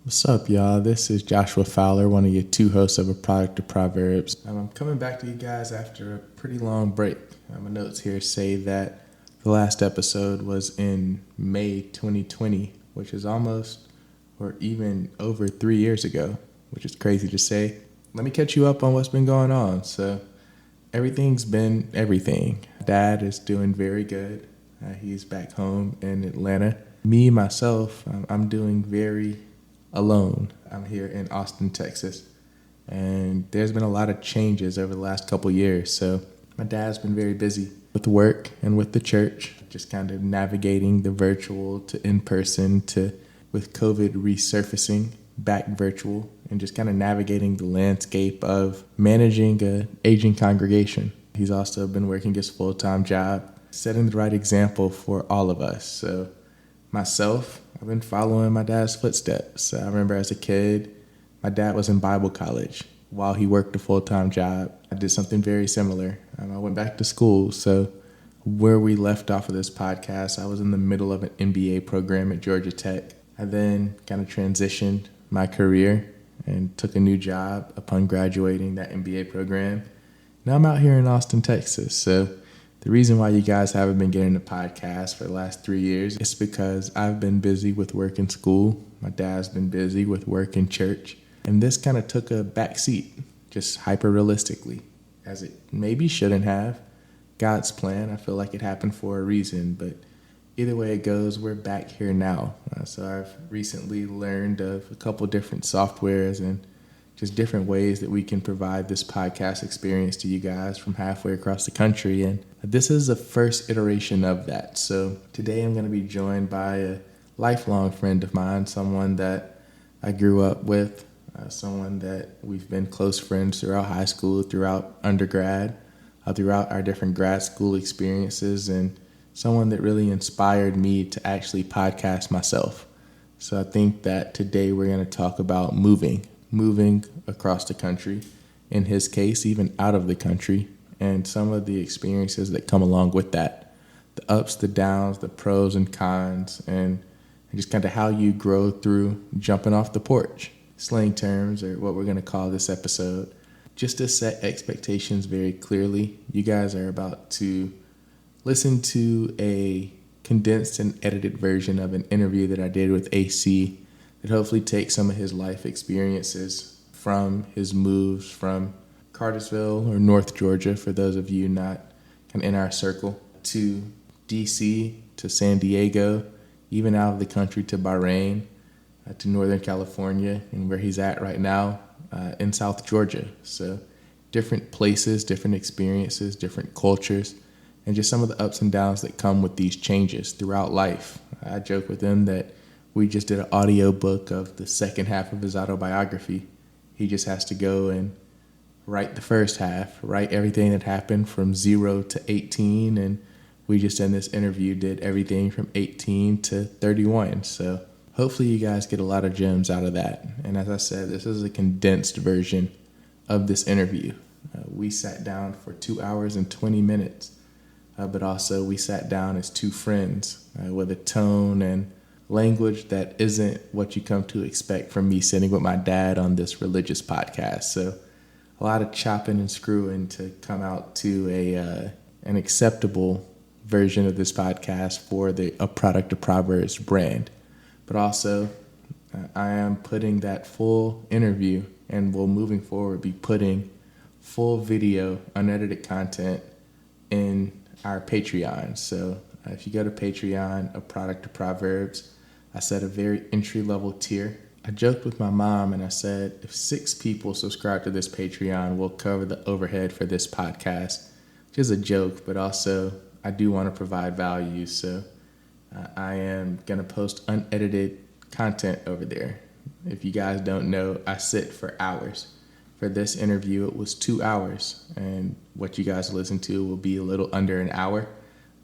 What's up, y'all? This is Joshua Fowler, one of your two hosts of A Product of Proverbs. I'm coming back to you guys after a pretty long break. My notes here say that the last episode was in May 2020, which is almost or even over 3 years ago, which is crazy to say. Let me catch you up on what's been going on. So, everything's been everything. Dad is doing very good. He's back home in Atlanta. Me, myself, I'm doing very alone. I'm here in Austin, Texas, and there's been a lot of changes over the last couple years. So my dad's been very busy with work and with the church, just kind of navigating the virtual to in-person to with COVID resurfacing back virtual and just kind of navigating the landscape of managing an aging congregation. He's also been working his full-time job, setting the right example for all of us. So myself, I've been following my dad's footsteps. I remember as a kid, my dad was in Bible college while he worked a full-time job. I did something very similar. I went back to school. So where we left off of this podcast, I was in the middle of an MBA program at Georgia Tech. I then kind of transitioned my career and took a new job upon graduating that MBA program. Now I'm out here in Austin, Texas. So the reason why you guys haven't been getting a podcast for the last 3 years is because I've been busy with work in school. My dad's been busy with work in church. And this kind of took a back seat, just hyper realistically, as it maybe shouldn't have. God's plan, I feel like it happened for a reason, but either way it goes, we're back here now. So I've recently learned of a couple different softwares and just different ways that we can provide this podcast experience to you guys from halfway across the country. And this is the first iteration of that. So today I'm going to be joined by a lifelong friend of mine, someone that I grew up with, someone that we've been close friends throughout high school, throughout undergrad, throughout our different grad school experiences, and someone that really inspired me to actually podcast myself. So I think that today we're going to talk about moving across the country, in his case, even out of the country, and some of the experiences that come along with that, the ups, the downs, the pros and cons, and just kind of how you grow through jumping off the porch. Slang terms are what we're going to call this episode. Just to set expectations very clearly, you guys are about to listen to a condensed and edited version of an interview that I did with AC that hopefully takes some of his life experiences from his moves from Cartersville or North Georgia, for those of you not kind of in our circle, to DC, to San Diego, even out of the country to Bahrain, to Northern California, and where he's at right now in South Georgia. So different places, different experiences, different cultures, and just some of the ups and downs that come with these changes throughout life. I joke with him that we just did an audio book of the second half of his autobiography. He just has to go and write the first half, write everything that happened from 0 to 18. And we just in this interview did everything from 18 to 31. So hopefully you guys get a lot of gems out of that. And as I said, this is a condensed version of this interview. We sat down for 2 hours and 20 minutes, but also we sat down as two friends with a tone and language that isn't what you come to expect from me sitting with my dad on this religious podcast. So a lot of chopping and screwing to come out to an acceptable version of this podcast for A Product of Proverbs brand. But also, I am putting that full interview, and will moving forward be putting full video, unedited content in our Patreon. So if you go to Patreon, A Product of Proverbs, I set a very entry-level tier. I joked with my mom and I said, if 6 people subscribe to this Patreon, we'll cover the overhead for this podcast. Which is a joke, but also I do want to provide value. So I am going to post unedited content over there. If you guys don't know, I sit for hours. For this interview, it was 2 hours. And what you guys listen to will be a little under an hour.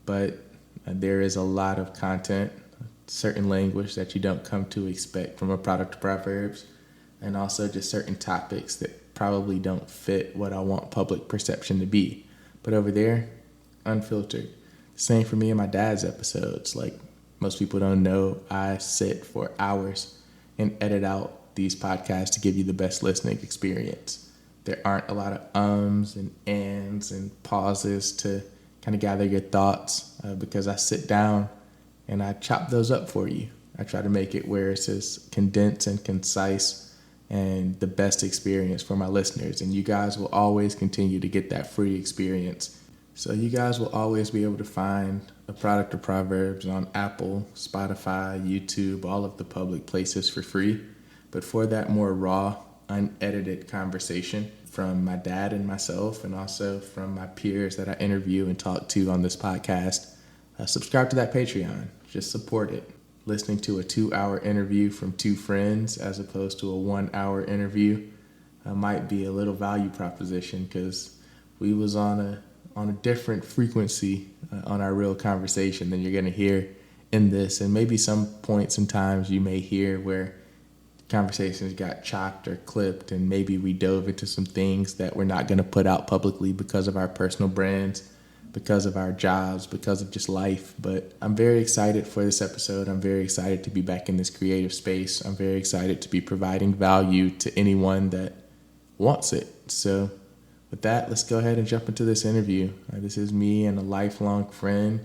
But there is a lot of content, certain language that you don't come to expect from A Product of Proverbs, and also just certain topics that probably don't fit what I want public perception to be. But over there, unfiltered. Same for me and my dad's episodes. Like most people don't know, I sit for hours and edit out these podcasts to give you the best listening experience. There aren't a lot of ums and ands and pauses to kind of gather your thoughts because I sit down and I chop those up for you. I try to make it where it's as condensed and concise and the best experience for my listeners. And you guys will always continue to get that free experience. So you guys will always be able to find a Product of Proverbs on Apple, Spotify, YouTube, all of the public places for free. But for that more raw, unedited conversation from my dad and myself, and also from my peers that I interview and talk to on this podcast, subscribe to that Patreon. Just support it. Listening to a 2-hour interview from two friends as opposed to a 1-hour interview might be a little value proposition because we was on a different frequency on our real conversation than you're going to hear in this. And maybe some points and times you may hear where conversations got chopped or clipped, and maybe we dove into some things that we're not going to put out publicly because of our personal brands, because of our jobs, because of just life. But I'm very excited for this episode. I'm very excited to be back in this creative space. I'm very excited to be providing value to anyone that wants it. So with that, let's go ahead and jump into this interview. This is me and a lifelong friend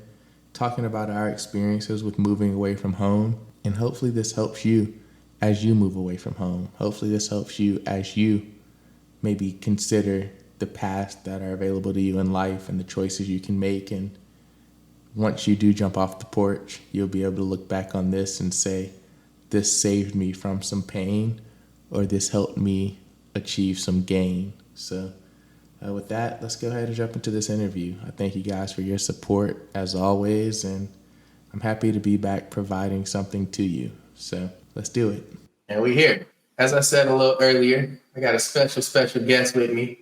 talking about our experiences with moving away from home. And hopefully this helps you as you move away from home. Hopefully this helps you as you maybe consider the paths that are available to you in life and the choices you can make. And once you do jump off the porch, you'll be able to look back on this and say, this saved me from some pain, or this helped me achieve some gain. So with that, let's go ahead and jump into this interview. I thank you guys for your support as always, and I'm happy to be back providing something to you. So let's do it. And we're here. As I said a little earlier, I got a special guest with me.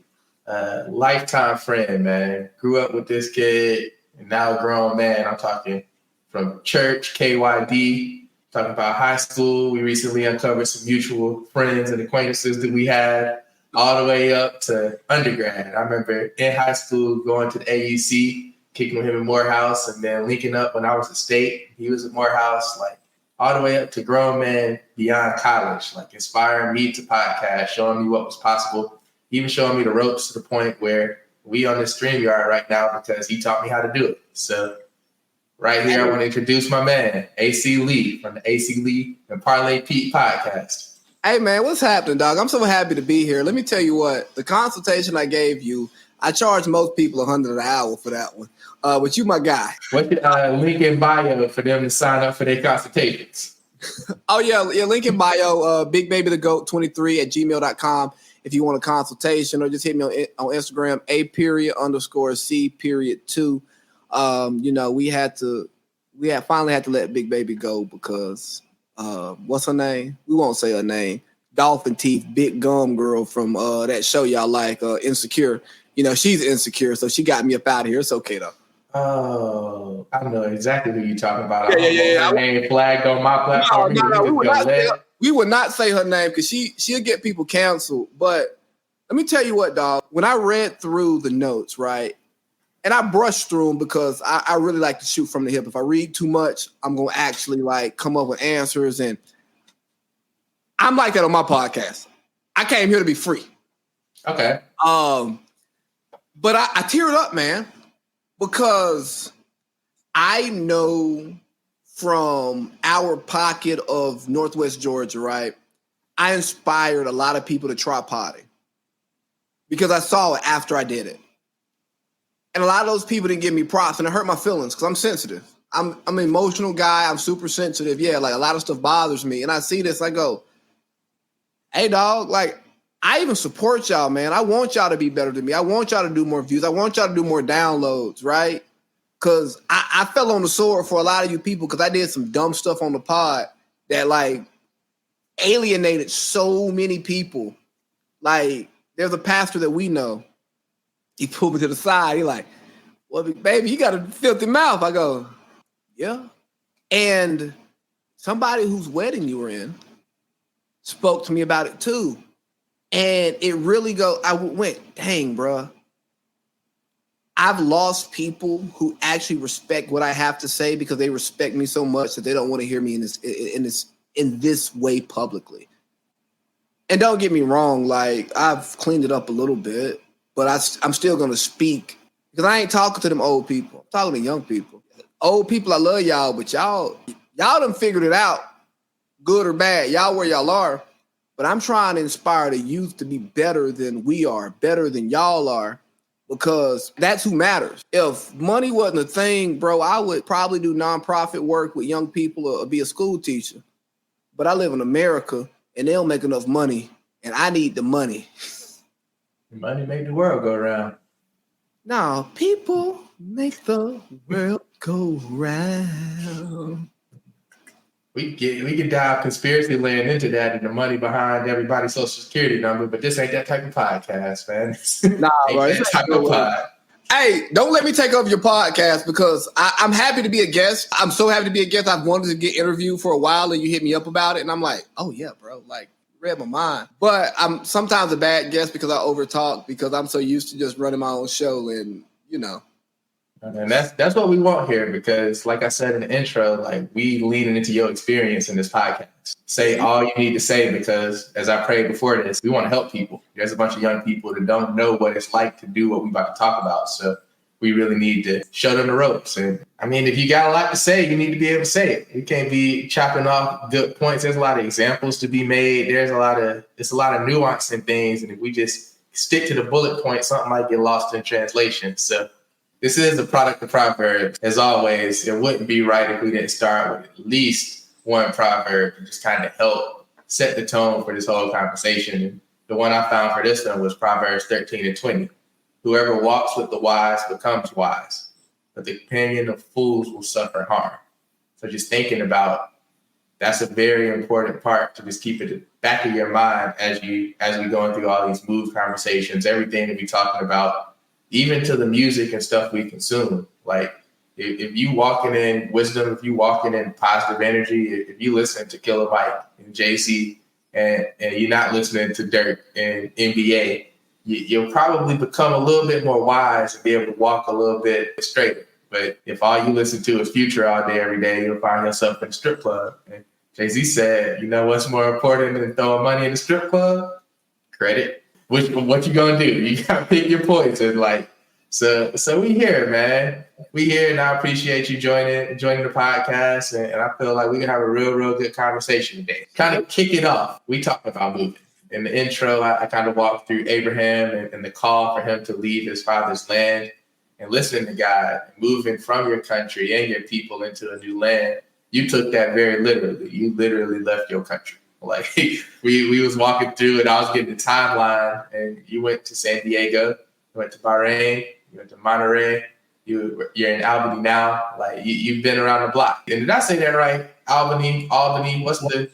Lifetime friend, man. Grew up with this kid, and now a grown man. I'm talking from church, KYD, talking about high school. We recently uncovered some mutual friends and acquaintances that we had, all the way up to undergrad. I remember in high school going to the AUC, kicking with him in Morehouse, and then linking up when I was at State. He was at Morehouse, like all the way up to grown man beyond college, like inspiring me to podcast, showing me what was possible, even showing me the ropes to the point where we on this StreamYard right now because he taught me how to do it. So right here, I want to introduce my man, AC Lee from the AC Lee and Parlay Pete podcast. Hey, man, what's happening, dog? I'm so happy to be here. Let me tell you what, the consultation I gave you, I charge most people $100 an hour for that one. But you my guy. What's your link in bio for them to sign up for their consultations? Oh, yeah, link in bio, bigbabythegoat23@gmail.com if you want a consultation, or just hit me on Instagram, A_C_2. We finally had to let Big Baby go because what's her name? We won't say her name. Dolphin Teeth, Big Gum Girl from that show y'all like, Insecure. She's insecure, so she got me up out of here. It's okay though. Oh, I know exactly who you're talking about. Yeah. Her name flagged on my platform. No. We would not say her name because she'll get people canceled. But let me tell you what, dog. When I read through the notes, right, and I brushed through them because I really like to shoot from the hip. If I read too much, I'm gonna actually like come up with answers, and I'm like that on my podcast. I came here to be free. Okay. But I teared up, man, because I know from our pocket of Northwest Georgia, right, I inspired a lot of people to try potting because I saw it after I did it. And a lot of those people didn't give me props, and it hurt my feelings because I'm sensitive. I'm an emotional guy. I'm super sensitive. Yeah, like a lot of stuff bothers me. And I see this, I go, hey, dog, like, I even support y'all, man. I want y'all to be better than me. I want y'all to do more views. I want y'all to do more downloads, right? Because I fell on the sword for a lot of you people because I did some dumb stuff on the pod that, like, alienated so many people. Like, there's a pastor that we know. He pulled me to the side. He like, well, baby, you got a filthy mouth. I go, yeah. And somebody whose wedding you were in spoke to me about it too. And it really I went, dang, bro. I've lost people who actually respect what I have to say because they respect me so much that they don't want to hear me in this in this way publicly. And don't get me wrong, like I've cleaned it up a little bit, but I'm still going to speak because I ain't talking to them old people. I'm talking to young people. Old people, I love y'all, but y'all done figured it out, good or bad. Y'all where y'all are. But I'm trying to inspire the youth to be better than we are, better than y'all are, because that's who matters. If money wasn't a thing, bro, I would probably do nonprofit work with young people or be a school teacher. But I live in America, and they don't make enough money, and I need the money. Money make the world go round. No, people make the world go round. We can dive conspiracy land into that and the money behind everybody's social security number, but this ain't that type of podcast, man. Nah, bro. That type of pod. Hey, don't let me take over your podcast because I'm happy to be a guest. I'm so happy to be a guest. I've wanted to get interviewed for a while, and you hit me up about it, and I'm like, oh yeah, bro, like read my mind. But I'm sometimes a bad guest because I overtalk because I'm so used to just running my own show, and you know. And that's what we want here because, like I said in the intro, like we leaning into your experience in this podcast. Say all you need to say because, as I prayed before this, we want to help people. There's a bunch of young people that don't know what it's like to do what we about to talk about. So we really need to show them the ropes. And I mean, if you got a lot to say, you need to be able to say it. You can't be chopping off good points. There's a lot of examples to be made. It's a lot of nuance in things. And if we just stick to the bullet point, something might get lost in translation. So this is a product of Proverbs. As always, it wouldn't be right if we didn't start with at least one proverb to just kind of help set the tone for this whole conversation. And the one I found for this one was Proverbs 13:20. Whoever walks with the wise becomes wise, but the companion of fools will suffer harm. So just thinking about that's a very important part to just keep it in the back of your mind as we going through all these move conversations, everything that we're talking about. Even to the music and stuff we consume. Like if you walking in wisdom, if you walking in positive energy, if you listen to Killer Mike and JC and you're not listening to Dirk and NBA, you'll probably become a little bit more wise and be able to walk a little bit straighter. But if all you listen to is Future all day, every day, you'll find yourself in a strip club. And Jay-Z said, you know what's more important than throwing money in the strip club? Credit. What you gonna do? You gotta pick your poison. Like, so we here, man. We here, and I appreciate you joining the podcast. And I feel like we can have a real good conversation today. Kind of kick it off. We talked about moving. In the intro, I kind of walked through Abraham and the call for him to leave his father's land and listening to God, moving from your country and your people into a new land. You took that very literally. You literally left your country. Like we was walking through and I was getting the timeline and you went to San Diego, you went to Bahrain, you went to Monterey, you're in Albany now. Like you've been around the block. And did I say that right? Albany, what's the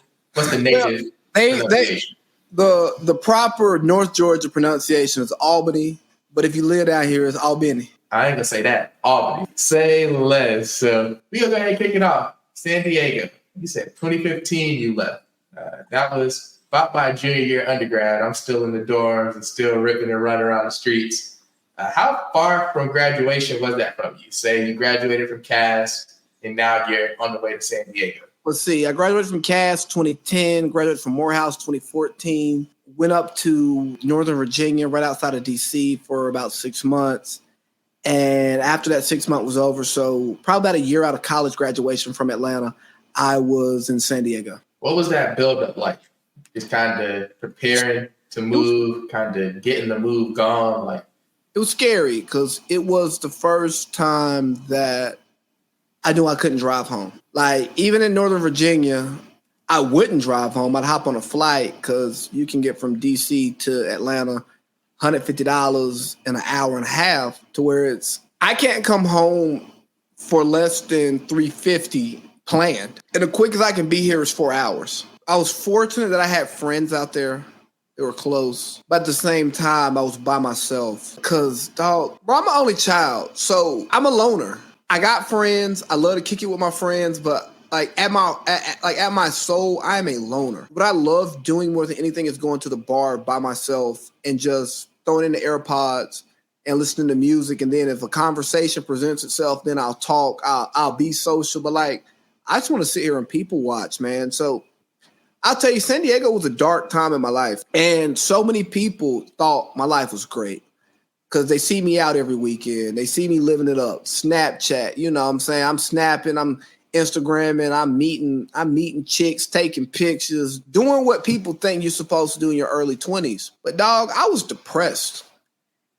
native pronunciation? The proper North Georgia pronunciation is Albany, but if you live down here, it's Albany. I ain't gonna say that. Albany. Say less. So we gonna go ahead and kick it off. San Diego. You said 2015 you left. That was about my junior year undergrad. I'm still in the dorms and still ripping and running around the streets. How far from graduation was that from you? Say you graduated from Cass and now you're on the way to San Diego. Let's see. I graduated from Cass 2010, graduated from Morehouse 2014, went up to Northern Virginia right outside of D.C. for about 6 months. And after that 6 months was over, so probably about a year out of college graduation from Atlanta, I was in San Diego. What was that build-up like? Just kind of preparing to move, kind of getting the move gone? Like, it was scary because it was the first time that I knew I couldn't drive home. Like, even in Northern Virginia, I wouldn't drive home. I'd hop on a flight because you can get from D.C. to Atlanta $150 in an hour and a half to where I can't come home for less than $350 planned. And the quickest I can be here is 4 hours. I was fortunate that I had friends out there that were close. But at the same time, I was by myself. Because, dog, bro, I'm my only child. So I'm a loner. I got friends. I love to kick it with my friends. But like at my soul, I'm a loner. What I love doing more than anything is going to the bar by myself and just throwing in the AirPods and listening to music. And then if a conversation presents itself, then I'll talk. I'll be social. But like, I just want to sit here and people watch, man. So I'll tell you, San Diego was a dark time in my life. And so many people thought my life was great because they see me out every weekend. They see me living it up. Snapchat, you know what I'm saying? I'm snapping, I'm Instagramming, I'm meeting chicks, taking pictures, doing what people think you're supposed to do in your early 20s. But dog, I was depressed.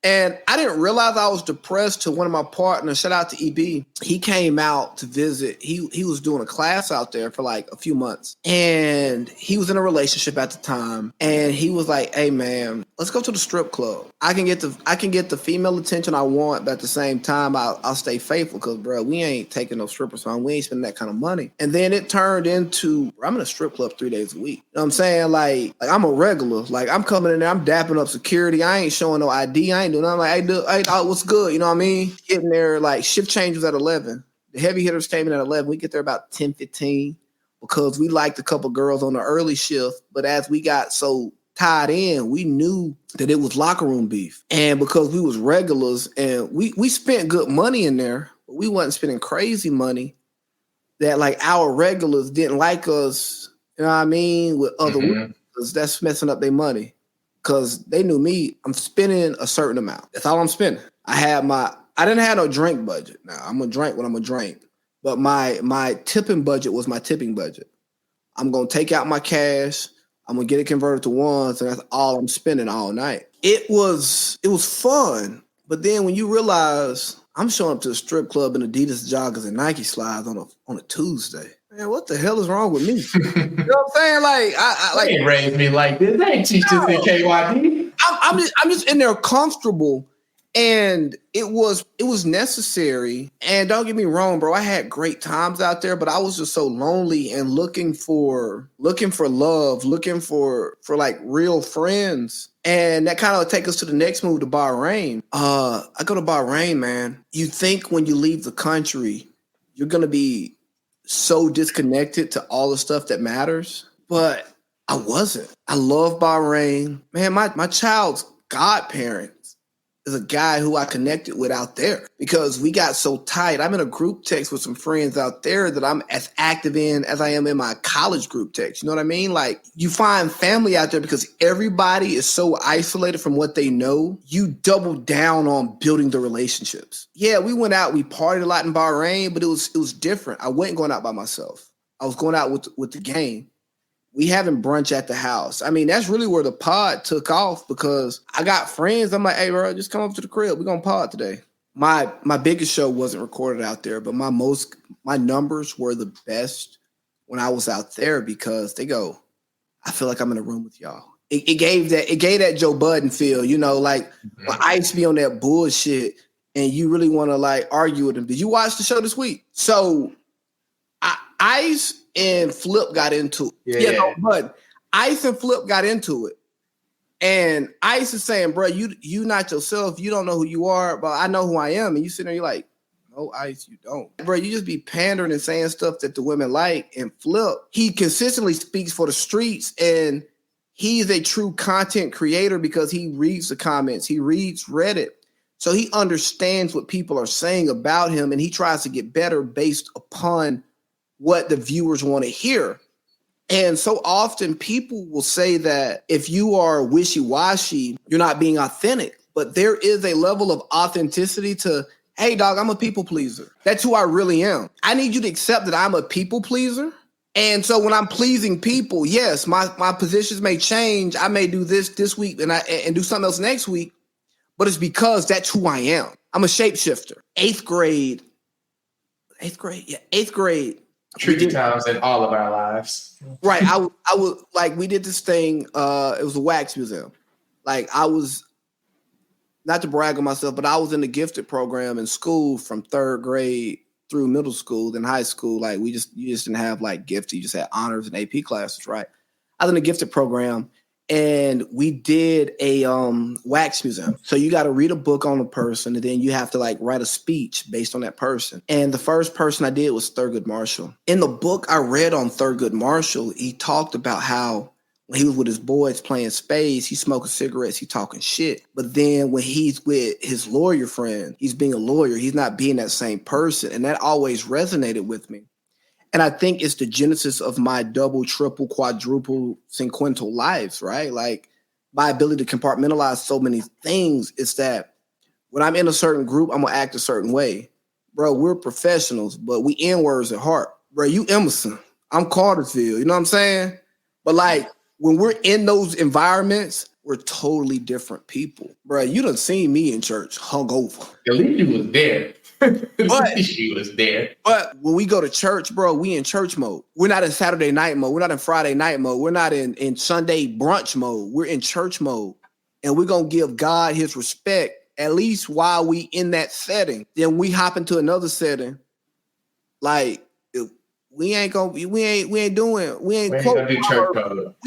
And I didn't realize I was depressed till one of my partners, shout out to EB, he came out to visit. He was doing a class out there for like a few months. And he was in a relationship at the time. And he was like, hey man, let's go to the strip club. I can get the female attention I want, but at the same time, I'll stay faithful because, bro, we ain't taking no strippers home. We ain't spending that kind of money. And then it turned into, I'm in a strip club 3 days a week. You know what I'm saying? Like I'm a regular. Like I'm coming in there, I'm dapping up security. I ain't showing no ID. I ain't doing nothing. I'm like, hey, what's good? You know what I mean? Getting there, like shift change was at 11. The heavy hitters came in at 11. We get there about 10:15 because we liked a couple girls on the early shift. But as we got so tied in, we knew that it was locker room beef. And because we was regulars and we spent good money in there, but we wasn't spending crazy money that like our regulars didn't like us, you know what I mean, with other because that's messing up their money. Because they knew me, I'm spending a certain amount. That's all I'm spending. I didn't have no drink budget. Now, I'm going to drink when I'm going to drink. But my tipping budget was my tipping budget. I'm going to take out my cash. I'm going to get it converted to ones, and that's all I'm spending all night. It was fun. But then when you realize I'm showing up to a strip club in Adidas joggers and Nike slides on a Tuesday. Man, what the hell is wrong with me? You know what I'm saying? Like, I like, they ain't raised me like this. They ain't teach this in KYD. I'm just in there comfortable, and it was necessary. And don't get me wrong, bro. I had great times out there, but I was just so lonely and looking for love, looking for like real friends. And that kind of take us to the next move to Bahrain. I go to Bahrain, man. You think when you leave the country, you're gonna be so disconnected to all the stuff that matters, but I wasn't. I love Bahrain. Man, my child's godparents is a guy who I connected with out there because we got so tight. I'm in a group text with some friends out there that I'm as active in as I am in my college group text. You know what I mean? Like you find family out there because everybody is so isolated from what they know. You double down on building the relationships. Yeah, we went out, we partied a lot in Bahrain, but it was different. I wasn't going out by myself. I was going out with the gang. We having brunch at the house. I mean, that's really where the pod took off because I got friends. I'm like, hey, bro, just come up to the crib. We're going to pod today. My biggest show wasn't recorded out there, but my numbers were the best when I was out there because they go, I feel like I'm in a room with y'all. It gave that Joe Budden feel, you know, like when Ice be on that bullshit and you really want to like argue with him. Did you watch the show this week? So Ice and Flip got into it. But Ice and Flip got into it. And Ice is saying, bro, you not yourself. You don't know who you are, but I know who I am. And you sit there, you're like, no, Ice, you don't. Bro, you just be pandering and saying stuff that the women like. And Flip, he consistently speaks for the streets, and he's a true content creator because he reads the comments. He reads Reddit. So he understands what people are saying about him, and he tries to get better based upon what the viewers want to hear. And so often people will say that if you are wishy-washy, you're not being authentic. But there is a level of authenticity to, hey, dog, I'm a people pleaser. That's who I really am. I need you to accept that I'm a people pleaser. And so when I'm pleasing people, yes, my positions may change. I may do this week and do something else next week. But it's because that's who I am. I'm a shapeshifter. Eighth grade. Tricky times in all of our lives. Right. I was like, we did this thing. It was a wax museum. Like I was, not to brag on myself, but I was in the gifted program in school from third grade through middle school, then high school. Like you just didn't have like gifted. You just had honors and AP classes, right? I was in the gifted program. And we did a wax museum. So you got to read a book on a person, and then you have to like write a speech based on that person. And the first person I did was Thurgood Marshall. In the book I read on Thurgood Marshall, he talked about how when he was with his boys playing spades, he's smoking cigarettes, he's talking shit. But then when he's with his lawyer friend, he's being a lawyer. He's not being that same person. And that always resonated with me. And I think it's the genesis of my double, triple, quadruple, sequential lives, right? Like my ability to compartmentalize so many things is that when I'm in a certain group, I'm gonna act a certain way. Bro, we're professionals, but we N-words at heart. Bro, you Emerson. I'm Cartersville. You know what I'm saying? But like when we're in those environments, we're totally different people. Bro, you done seen me in church hungover. At least you was there. But She was there. But when we go to church, bro, we in church mode. We're not in Saturday night mode. We're not in Friday night mode. We're not in Sunday brunch mode. We're in church mode. And we're going to give God his respect, at least while we in that setting. Then we hop into another setting. Like, we ain't gonna do church mode. We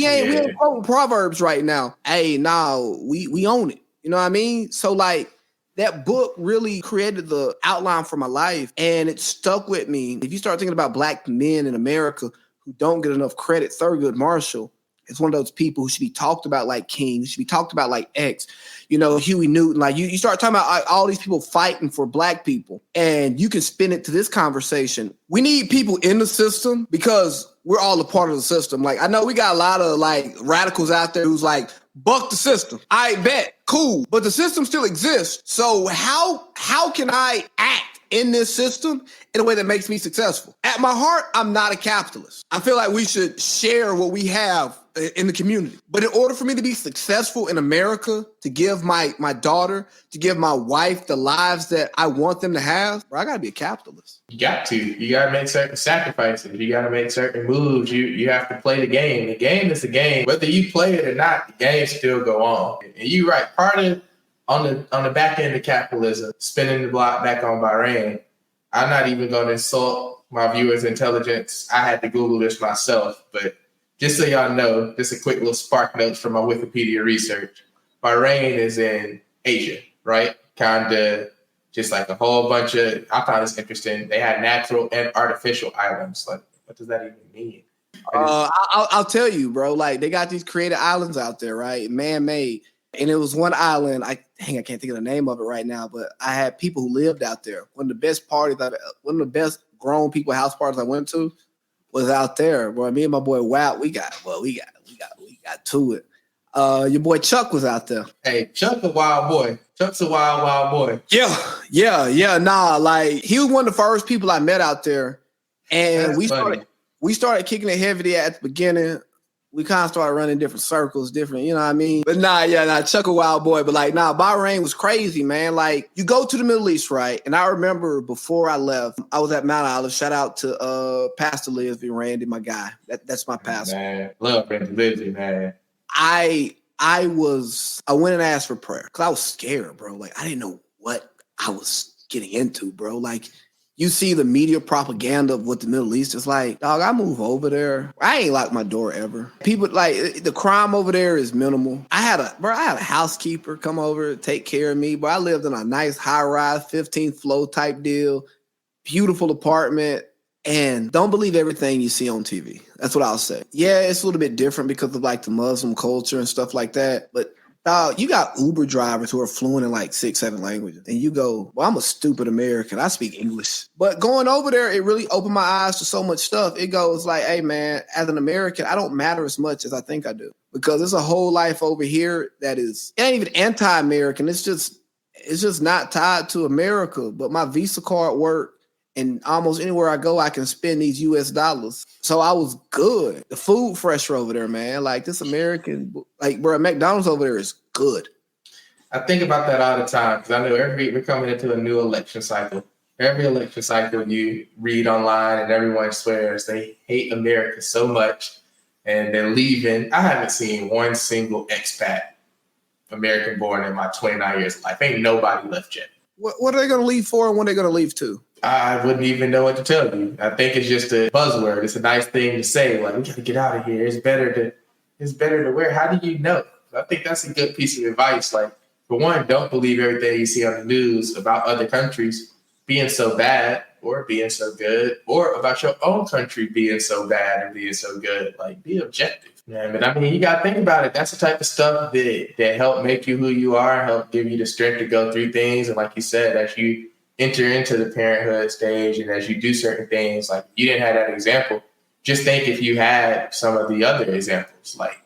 ain't quoting Proverbs right now. Hey, no, we own it. You know what I mean? So like that book really created the outline for my life, and it stuck with me. If you start thinking about Black men in America who don't get enough credit, Thurgood Marshall is one of those people who should be talked about like King, who should be talked about like X, Huey Newton. Like you start talking about all these people fighting for Black people, and you can spin it to this conversation. We need people in the system because we're all a part of the system. Like I know we got a lot of like radicals out there who's like, buck the system. I bet. Cool. But the system still exists. So how can I act in this system in a way that makes me successful? At my heart, I'm not a capitalist. I feel like we should share what we have in the community. But in order for me to be successful in America, to give my daughter, to give my wife the lives that I want them to have, bro, I gotta be a capitalist. You got to make certain sacrifices. You got to make certain moves. You have to play the game. The game is the game. Whether you play it or not, the game still go on. And you're right. Part of on the back end of capitalism, spinning the block back on Bahrain, I'm not even going to insult my viewers' intelligence. I had to Google this myself, but just so y'all know, just a quick little spark notes from my Wikipedia research. Bahrain is in Asia, right? Kind of just like a whole bunch of, I found this interesting. They had natural and artificial islands. Like, what does that even mean? I'll tell you, bro. Like, they got these created islands out there, right? Man-made. And it was one island. I can't think of the name of it right now, but I had people who lived out there. One of the best grown people house parties I went to was out there. Boy, me and my boy Wow, we got to it. Your boy Chuck was out there. Hey, Chuck's a wild boy. Chuck's a wild boy. Yeah. Nah, like he was one of the first people I met out there, and That's we started kicking it heavy at the beginning. We kind of started running different circles, different, you know what I mean? But Chuck a wild boy. But like, Bahrain was crazy, man. Like, you go to the Middle East, right? And I remember before I left, I was at Mount Olive. Shout out to Pastor Lisby, Randy, my guy. That's my pastor. Man, love Randy Lisby, man. I went and asked for prayer because I was scared, bro. Like, I didn't know what I was getting into, bro. Like, you see the media propaganda of what the Middle East is like. Dog, I move over there. I ain't locked my door ever. People, like, the crime over there is minimal. I had a housekeeper come over, take care of me. But I lived in a nice high-rise, 15th floor type deal, beautiful apartment. And don't believe everything you see on TV. That's what I'll say. Yeah, it's a little bit different because of like the Muslim culture and stuff like that. But you got Uber drivers who are fluent in like 6-7 languages. And you go, well, I'm a stupid American. I speak English. But going over there, it really opened my eyes to so much stuff. It goes like, hey, man, as an American, I don't matter as much as I think I do. Because there's a whole life over here that it ain't even anti-American. It's just not tied to America. But my Visa card worked. And almost anywhere I go, I can spend these US dollars. So I was good. The food fresher over there, man. Like this American, like, bro, McDonald's over there is good. I think about that all the time because I know we're coming into a new election cycle. Every election cycle you read online and everyone swears they hate America so much and they're leaving. I haven't seen one single expat American born in my 29 years of life. Ain't nobody left yet. What are they going to leave for and when are they going to leave to? I wouldn't even know what to tell you. I think it's just a buzzword. It's a nice thing to say. Like, we got to get out of here. It's better to wear. How do you know? I think that's a good piece of advice. Like, for one, don't believe everything you see on the news about other countries being so bad or being so good, or about your own country being so bad and being so good. Like, be objective. Yeah, but I mean, you got to think about it. That's the type of stuff that help make you who you are, help give you the strength to go through things. And like you said, as you enter into the parenthood stage and as you do certain things, like you didn't have that example. Just think if you had some of the other examples, like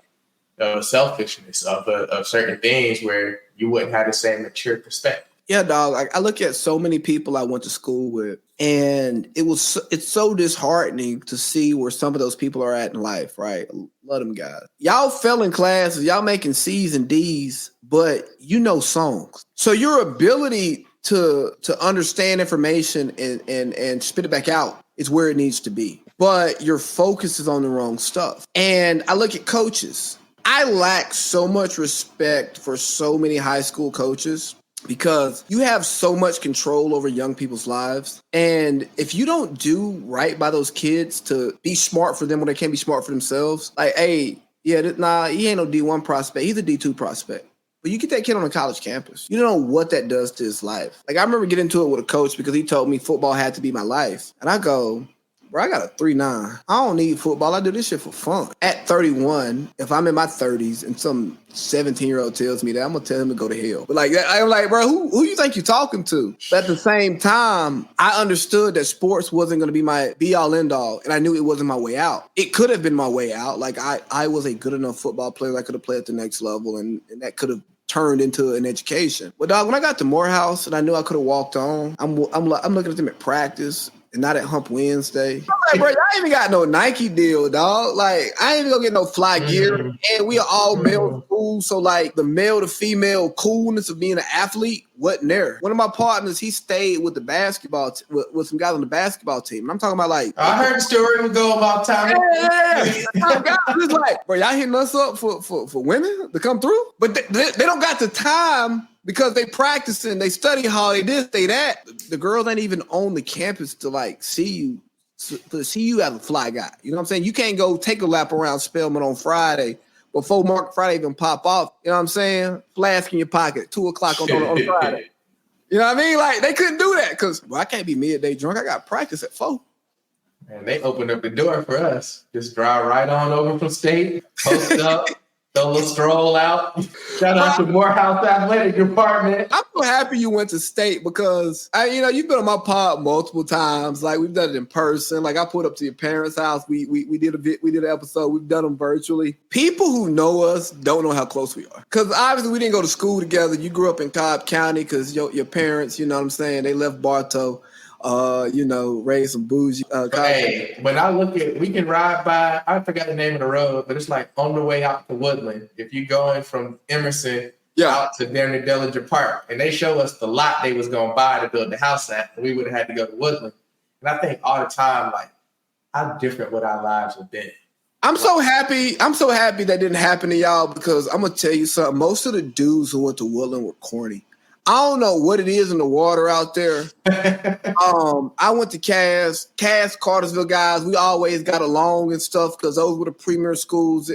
selfishness of certain things where you wouldn't have the same mature perspective. Yeah, dog. Like, I look at so many people I went to school with, and it's so disheartening to see where some of those people are at in life, right? Love them guys. Y'all failing classes, y'all making C's and D's, but you know songs. So your ability to understand information and spit it back out is where it needs to be. But your focus is on the wrong stuff. And I look at coaches. I lack so much respect for so many high school coaches because you have so much control over young people's lives. And if you don't do right by those kids to be smart for them when they can't be smart for themselves, like, hey, yeah, he ain't no D1 prospect. He's a D2 prospect. But you get that kid on a college campus. You don't know what that does to his life. Like, I remember getting into it with a coach because he told me football had to be my life. And I go, bro, I got a 3.9. I don't need football. I do this shit for fun. At 31, if I'm in my 30s and some 17-year-old tells me that, I'm going to tell him to go to hell. But like, I'm like, bro, who you think you're talking to? But at the same time, I understood that sports wasn't going to be my be-all, end-all, and I knew it wasn't my way out. It could have been my way out. Like, I was a good enough football player that I could have played at the next level, and that could have turned into an education. But dog, when I got to Morehouse and I knew I could have walked on, I'm looking at them at practice and not at Hump Wednesday. I'm like, bro, y'all ain't even got no Nike deal, dog. Like, I ain't even gonna get no fly gear. And we are all male school, so like the male to female coolness of being an athlete wasn't there. One of my partners, he stayed with the basketball with some guys on the basketball team. And I'm talking about like, I heard the story would go about time. Yeah. It's like, bro, y'all hitting us up for women to come through, but they don't got the time. Because they practicing, they study hard, they this, they that. The girls ain't even on the campus to like see you as a fly guy. You know what I'm saying? You can't go take a lap around Spelman on Friday before Mark Friday even pop off. You know what I'm saying? Flask in your pocket, 2:00 on Friday. You know what I mean? Like, they couldn't do that because, well, I can't be midday drunk. I got practice at 4. And they opened up the door for us. Just drive right on over from state, post up. A little stroll out. Shout out to Morehouse Athletic Department. I'm so happy you went to state because you've been on my pod multiple times. Like, we've done it in person. Like, I pulled up to your parents' house. We did an episode. We've done them virtually. People who know us don't know how close we are because obviously we didn't go to school together. You grew up in Cobb County because your parents, you know what I'm saying, they left Bartow. Raise some bougie. Hey, when I look at, we can ride by, I forgot the name of the road, but it's like on the way out to Woodland. If you're going from Emerson out to down to Dellinger Park, and they show us the lot they was going to buy to build the house at, and we would have had to go to Woodland. And I think all the time, like, how different would our lives have been. I'm so happy that didn't happen to y'all because I'm going to tell you something. Most of the dudes who went to Woodland were corny. I don't know what it is in the water out there. I went to Cass, Cartersville guys. We always got along and stuff because those were the premier schools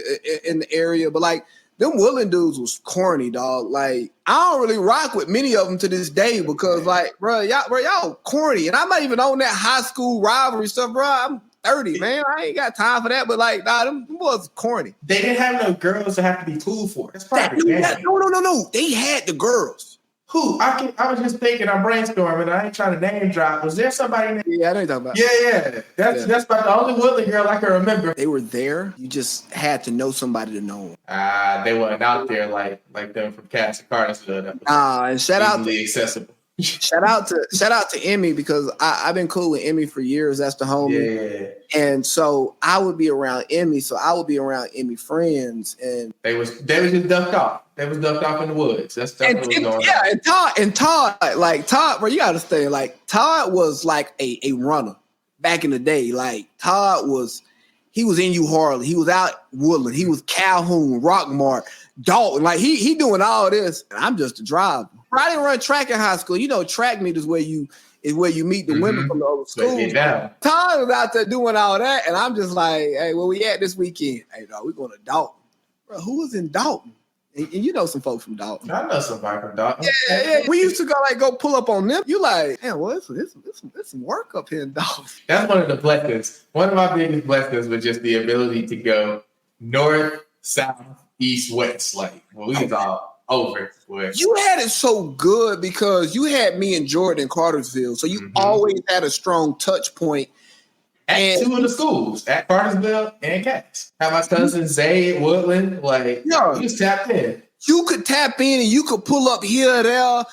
in the area. But like, them Woodland dudes was corny, dog. Like, I don't really rock with many of them to this day because, like, bro, y'all corny. And I'm not even on that high school rivalry stuff, bro. I'm 30, man. I ain't got time for that. But like, nah, them was corny. They didn't have no girls to have to be cool for. That's probably no. They had the girls. Who? I was just thinking, I'm brainstorming. I ain't trying to name drop. Was there somebody? Yeah, I know you're talking about. Yeah. That's about the only Woodland girl I can remember. They were there. You just had to know somebody to know them. They weren't out there like them from Cass and Cartersville. And shout out to accessible. Shout out to Emmy because I've been cool with Emmy for years. That's the homie. Yeah. And so I would be around Emmy. So I would be around Emmy friends. And they was just ducked off. They was ducked off in the woods. That's what was going on. Yeah, and Todd, bro, you gotta stay. Like, Todd was like a runner back in the day. Like, he was in Harley. He was out Woodland. He was Calhoun, Rockmart, Dalton. Like, he doing all this. And I'm just a driver. I didn't run track in high school. You know, track meet is where you meet the women from the other schools. Todd was out there doing all that, and I'm just like, hey, where we at this weekend? Hey, dog, we're going to Dalton. Bro, who was in Dalton? And you know some folks from Dalton. I know somebody from Dalton. Yeah. We used to go pull up on them. You like, man, well, it's some work up here in Dalton. That's one of the blessings. One of my biggest blessings was just the ability to go north, south, east, west. Like, well, we was all over. Boy. You had it so good because you had me and Jordan in Cartersville, so you always had a strong touch point. At two of the schools, at Cartersville and Cass. Have my cousin Zay at Woodland. Like, yeah, you was tapped in. You could tap in and you could pull up here or there.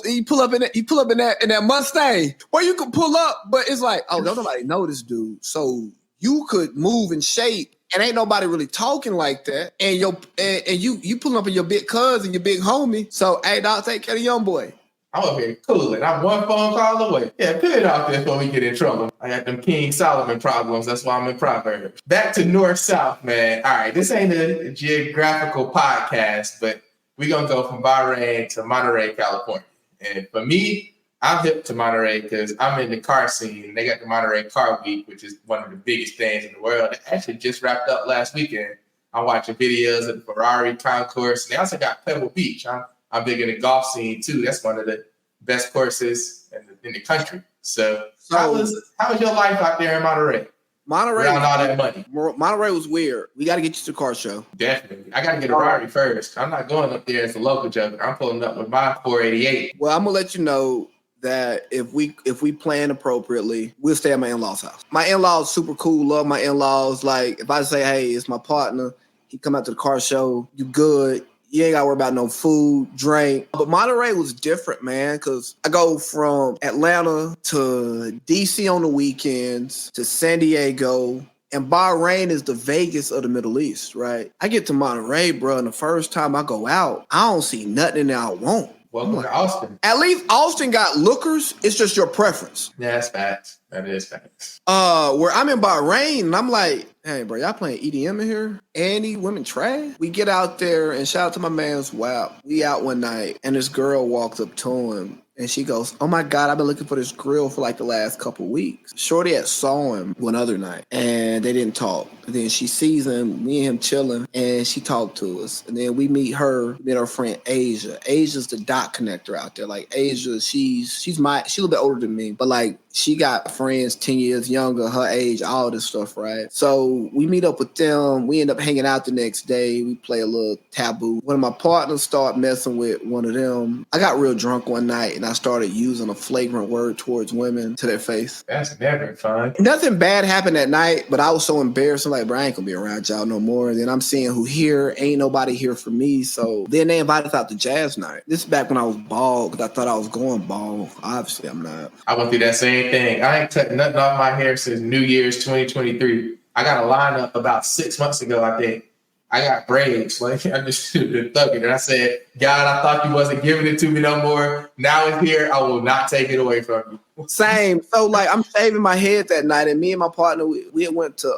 You pull up in that Mustang, or you could pull up, but it's like, oh, don't nobody know this dude. So you could move and shape, and ain't nobody really talking like that. And you pull up in your big cousin, your big homie. So hey, dog, take care of the young boy. I'm up here cooling. I'm one phone call away. Yeah, put it off there before we get in trouble. I got them King Solomon problems. That's why I'm in Proverbs. Back to North-South, man. All right, this ain't a geographical podcast, but we're going to go from Bahrain to Monterey, California. And for me, I'm hip to Monterey because I'm in the car scene. They got the Monterey Car Week, which is one of the biggest things in the world. It actually just wrapped up last weekend. I'm watching videos of the Ferrari concourse. They also got Pebble Beach. I'm big in the golf scene too. That's one of the best courses in the country. So how was your life out there in Monterey? Around all that money. Monterey was weird. We got to get you to the car show. Definitely. I got to get a Ferrari first. I'm not going up there as a local joker. I'm pulling up with my 488. Well, I'm gonna let you know that if we plan appropriately, we'll stay at my in-laws' house. My in-laws super cool. Love my in-laws. Like if I say, hey, it's my partner, he come out to the car show. You good? You ain't got to worry about no food, drink. But Monterey was different, man, because I go from Atlanta to D.C. on the weekends to San Diego, and Bahrain is the Vegas of the Middle East, right? I get to Monterey, bro, and the first time I go out, I don't see nothing that I want. Welcome to Austin. At least Austin got lookers. It's just your preference. Yeah, that's facts. That is facts. Where I'm in Bahrain, and I'm like, hey, bro, y'all playing EDM in here? And these women trash? We get out there, and shout out to my man's WAP. We out one night, and this girl walks up to him, and she goes, oh my God, I've been looking for this grill for like the last couple weeks. Shorty had saw him one other night, and they didn't talk. And then she sees him, me and him chilling, and she talked to us. And then we meet her friend Asia. Asia's the dot connector out there. Like Asia, she's a little bit older than me, but like she got friends 10 years younger, her age, all this stuff, right? So we meet up with them. We end up hanging out the next day. We play a little taboo. One of my partners started messing with one of them. I got real drunk one night, and I started using a flagrant word towards women to their face. That's never fun. Nothing bad happened that night, but I was so embarrassed. I'm like, bro, I ain't gonna be around y'all no more. And then I'm seeing who here. Ain't nobody here for me. So then they invited us out to jazz night. This is back when I was bald, because I thought I was going bald. Obviously, I'm not. I went through that same thing. I ain't cut nothing off my hair since New Year's 2023. I got a lineup about 6 months ago, I think. I got braids. Like I just been thugging. And I said, God, I thought you wasn't giving it to me no more. Now it's here. I will not take it away from you. Same. So like I'm shaving my head that night, and me and my partner, we went to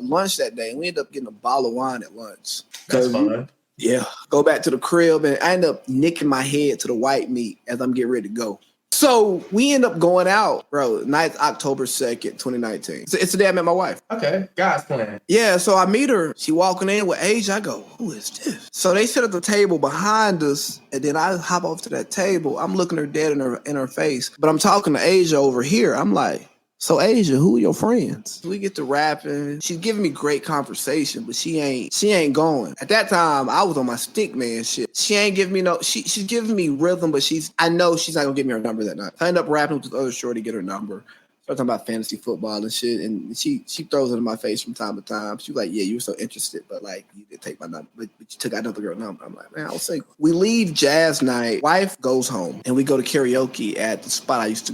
lunch that day, and we ended up getting a bottle of wine at lunch. That's fun. Yeah. Go back to the crib, and I end up nicking my head to the white meat as I'm getting ready to go. So we end up going out, bro. Night's October 2nd, 2019. It's the day I met my wife. Okay, God's plan. Yeah, so I meet her. She walking in with Asia. I go, who is this? So they sit at the table behind us, and then I hop off to that table. I'm looking her dead in her face, but I'm talking to Asia over here. I'm like, so Asia, who are your friends? We get to rapping. She's giving me great conversation, but she ain't going. At that time, I was on my stick man shit. She ain't giving me no. She's giving me rhythm, but I know she's not gonna give me her number that night. I end up rapping with the other shorty, get her number. Start talking about fantasy football and shit, and she throws it in my face from time to time. She's like, yeah, you were so interested, but like you did take my number, but you took another girl number. I'm like, man, I was single. We leave jazz night. Wife goes home, and we go to karaoke at the spot I used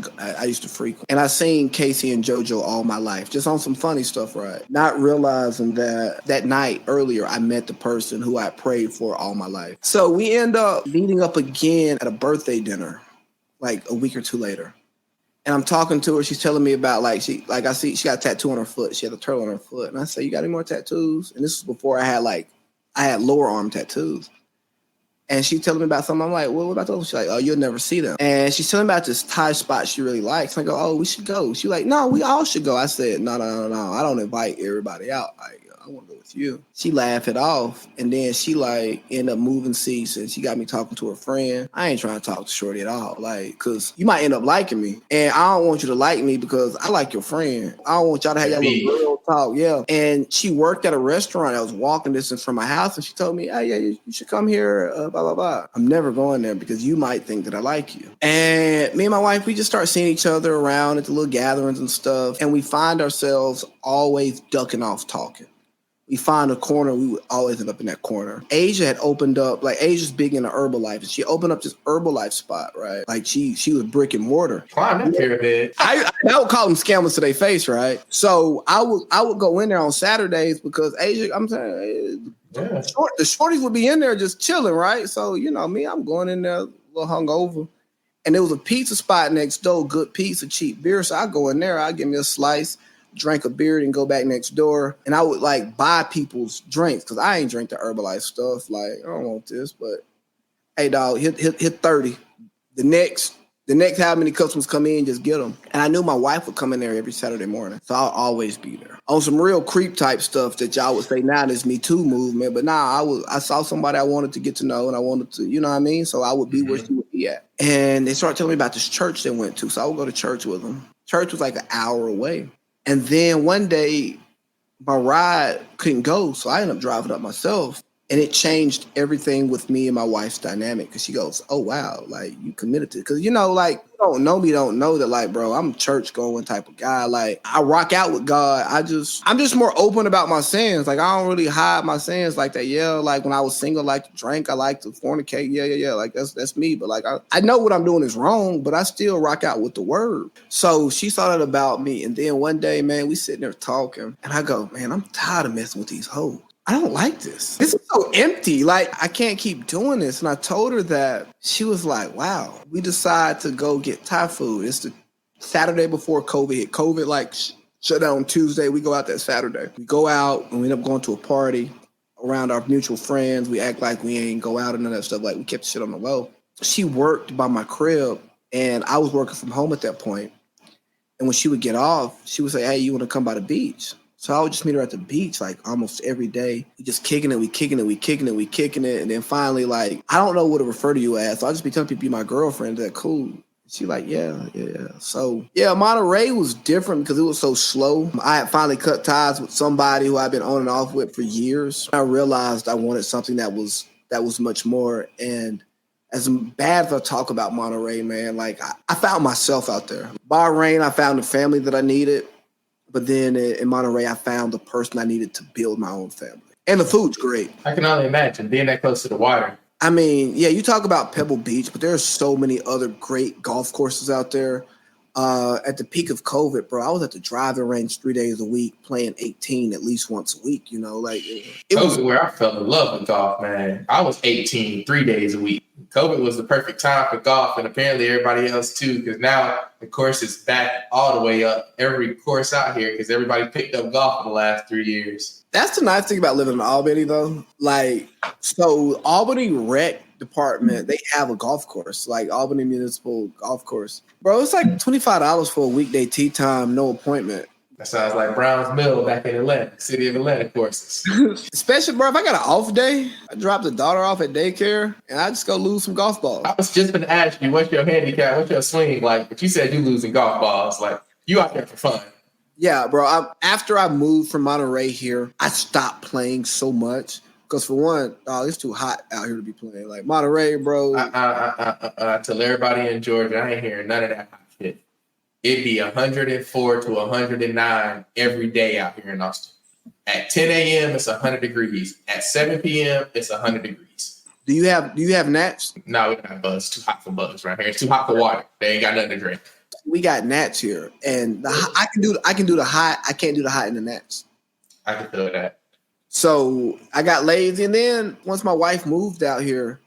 to frequent. And I seen Casey and JoJo all my life, just on some funny stuff, right? Not realizing that night earlier, I met the person who I prayed for all my life. So we end up meeting up again at a birthday dinner, like a week or two later. And I'm talking to her. She's telling me about she got a tattoo on her foot. She had a turtle on her foot. And I say, you got any more tattoos? And this was before I had lower arm tattoos. And she's telling me about something. I'm like, well, what about those? She's like, oh, you'll never see them. And she's telling me about this Thai spot she really likes. And I go, oh, we should go. She's like, no, we all should go. I said, no. I don't invite everybody out. I want to go with you. She laughed it off, and then she ended up moving seats, and she got me talking to her friend. I ain't trying to talk to Shorty at all, because you might end up liking me, and I don't want you to like me because I like your friend. I don't want y'all to have your little girl talk, yeah. And she worked at a restaurant. I was walking distance from my house, and she told me, "Hey, yeah, you should come here." Blah blah blah. I'm never going there because you might think that I like you. And me and my wife, we just start seeing each other around at the little gatherings and stuff, and we find ourselves always ducking off talking. We find a corner, we would always end up in that corner. Asia had opened up, like Asia's big into Herbalife, and she opened up this Herbalife spot, right? Like she was brick and mortar. Climb that pyramid. I would call them scammers to their face, right? So I would go in there on Saturdays because Asia, I'm saying, the shorties would be in there just chilling, right? So you know me, I'm going in there a little hungover, and there was a pizza spot next door, good pizza, cheap beer. So I go in there, I give me a slice, drank a beer, and go back next door, and I would like buy people's drinks because I ain't drink the Herbalife stuff. Like I don't want this, but hey, dog, hit 30. The next how many customers come in, just get them. And I knew my wife would come in there every Saturday morning, so I'll always be there. On some real creep type stuff that y'all would say now this Me Too movement, but I saw somebody I wanted to get to know, and I wanted to, you know what I mean? So I would be where she would be at. And they started telling me about this church they went to, so I would go to church with them. Church was like an hour away. And then one day, my ride couldn't go, so I ended up driving up myself. And it changed everything with me and my wife's dynamic because she goes, "Oh, wow, like you committed to it." Because, you know, like, you don't know me, don't know that, like, bro, I'm a church going type of guy. Like, I rock out with God. I'm just more open about my sins. Like, I don't really hide my sins like that. Yeah, like when I was single, I like to drink, I like to fornicate. Yeah. Like, that's me. But, like, I know what I'm doing is wrong, but I still rock out with the word. So she saw that about me. And then one day, man, we sitting there talking. And I go, "Man, I'm tired of messing with these hoes. I don't like this. This is so empty. Like, I can't keep doing this." And I told her that. She was like, "Wow." We decided to go get Thai food. It's the Saturday before COVID hit. COVID, like, shut down on Tuesday. We go out that Saturday. We go out and we end up going to a party around our mutual friends. We act like we ain't go out and none of that stuff. Like, we kept the shit on the low. She worked by my crib, and I was working from home at that point. And when she would get off, she would say, "Hey, you want to come by the beach?" So I would just meet her at the beach like almost every day. We just kicking it. And then finally, like, I don't know what to refer to you as. So I just be telling people, "You're my girlfriend." They're cool. She like, yeah. So, yeah, Monterey was different because it was so slow. I had finally cut ties with somebody who I've been on and off with for years. I realized I wanted something that was much more. And as bad as I talk about Monterey, man, like, I found myself out there. Bahrain, I found the family that I needed. But then in Monterey, I found the person I needed to build my own family. And the food's great. I can only imagine being that close to the water. I mean, yeah, you talk about Pebble Beach, but there's so many other great golf courses out there. At the peak of COVID, bro, I was at the driving range 3 days a week, playing 18 at least once a week, you know? Like, it was where I fell in love with golf, man. I was 18 3 days a week. COVID was the perfect time for golf, and apparently everybody else too, because now the course is back all the way up. Every course out here, because everybody picked up golf in the last 3 years. That's the nice thing about living in Albany, though. Like, so Albany Rec Department, they have a golf course, like Albany Municipal Golf Course. Bro, it's like $25 for a weekday tee time, no appointment. That sounds like Browns Mill back in Atlanta, city of Atlanta courses. Especially, bro, if I got an off day, I drop the daughter off at daycare, and I just go lose some golf balls. I was just going to ask you, what's your handicap? What's your swing like? But you said you losing golf balls. Like, you out there for fun. Yeah, bro. After I moved from Monterey here, I stopped playing so much. Because for one, it's too hot out here to be playing. Like Monterey, bro. Tell everybody in Georgia, I ain't hearing none of that hot shit. It'd be 104 to 109 every day out here in Austin. At 10 a.m., it's 100 degrees. At 7 p.m., it's 100 degrees. Do you have gnats? No, we don't have bugs. It's too hot for bugs right here. It's too hot for water. They ain't got nothing to drink. We got gnats here, and I can do the hot. I can't do the hot in the gnats. I can feel that. So I got lazy, and then once my wife moved out here,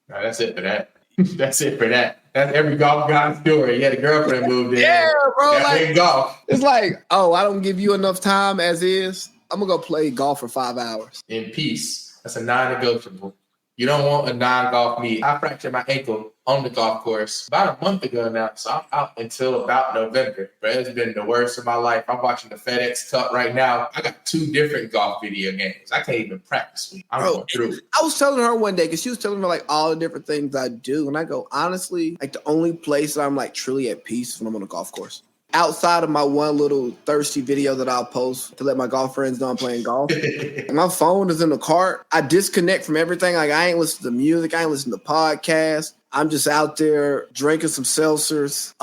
no, that's it for that. That's it for that. That's every golf guy's story. Yeah, the girlfriend moved in. Yeah, bro. Like golf. It's like, oh, I don't give you enough time as is. I'm gonna go play golf for 5 hours in peace. That's a non-negotiable. You don't want a non-golf meet. I fractured my ankle on the golf course about a month ago now, so I'm out until about November. But it's been the worst of my life. I'm watching the FedEx Cup right now. I got 2 different golf video games. I can't even practice with. I'm going through it. I was telling her one day, because she was telling me like all the different things I do, and I go, honestly, like the only place that I'm like truly at peace is when I'm on a golf course. Outside of my one little thirsty video that I'll post to let my golf friends know I'm playing golf, my phone is in the cart. I disconnect from everything. Like, I ain't listen to music. I ain't listen to podcasts. I'm just out there drinking some seltzers,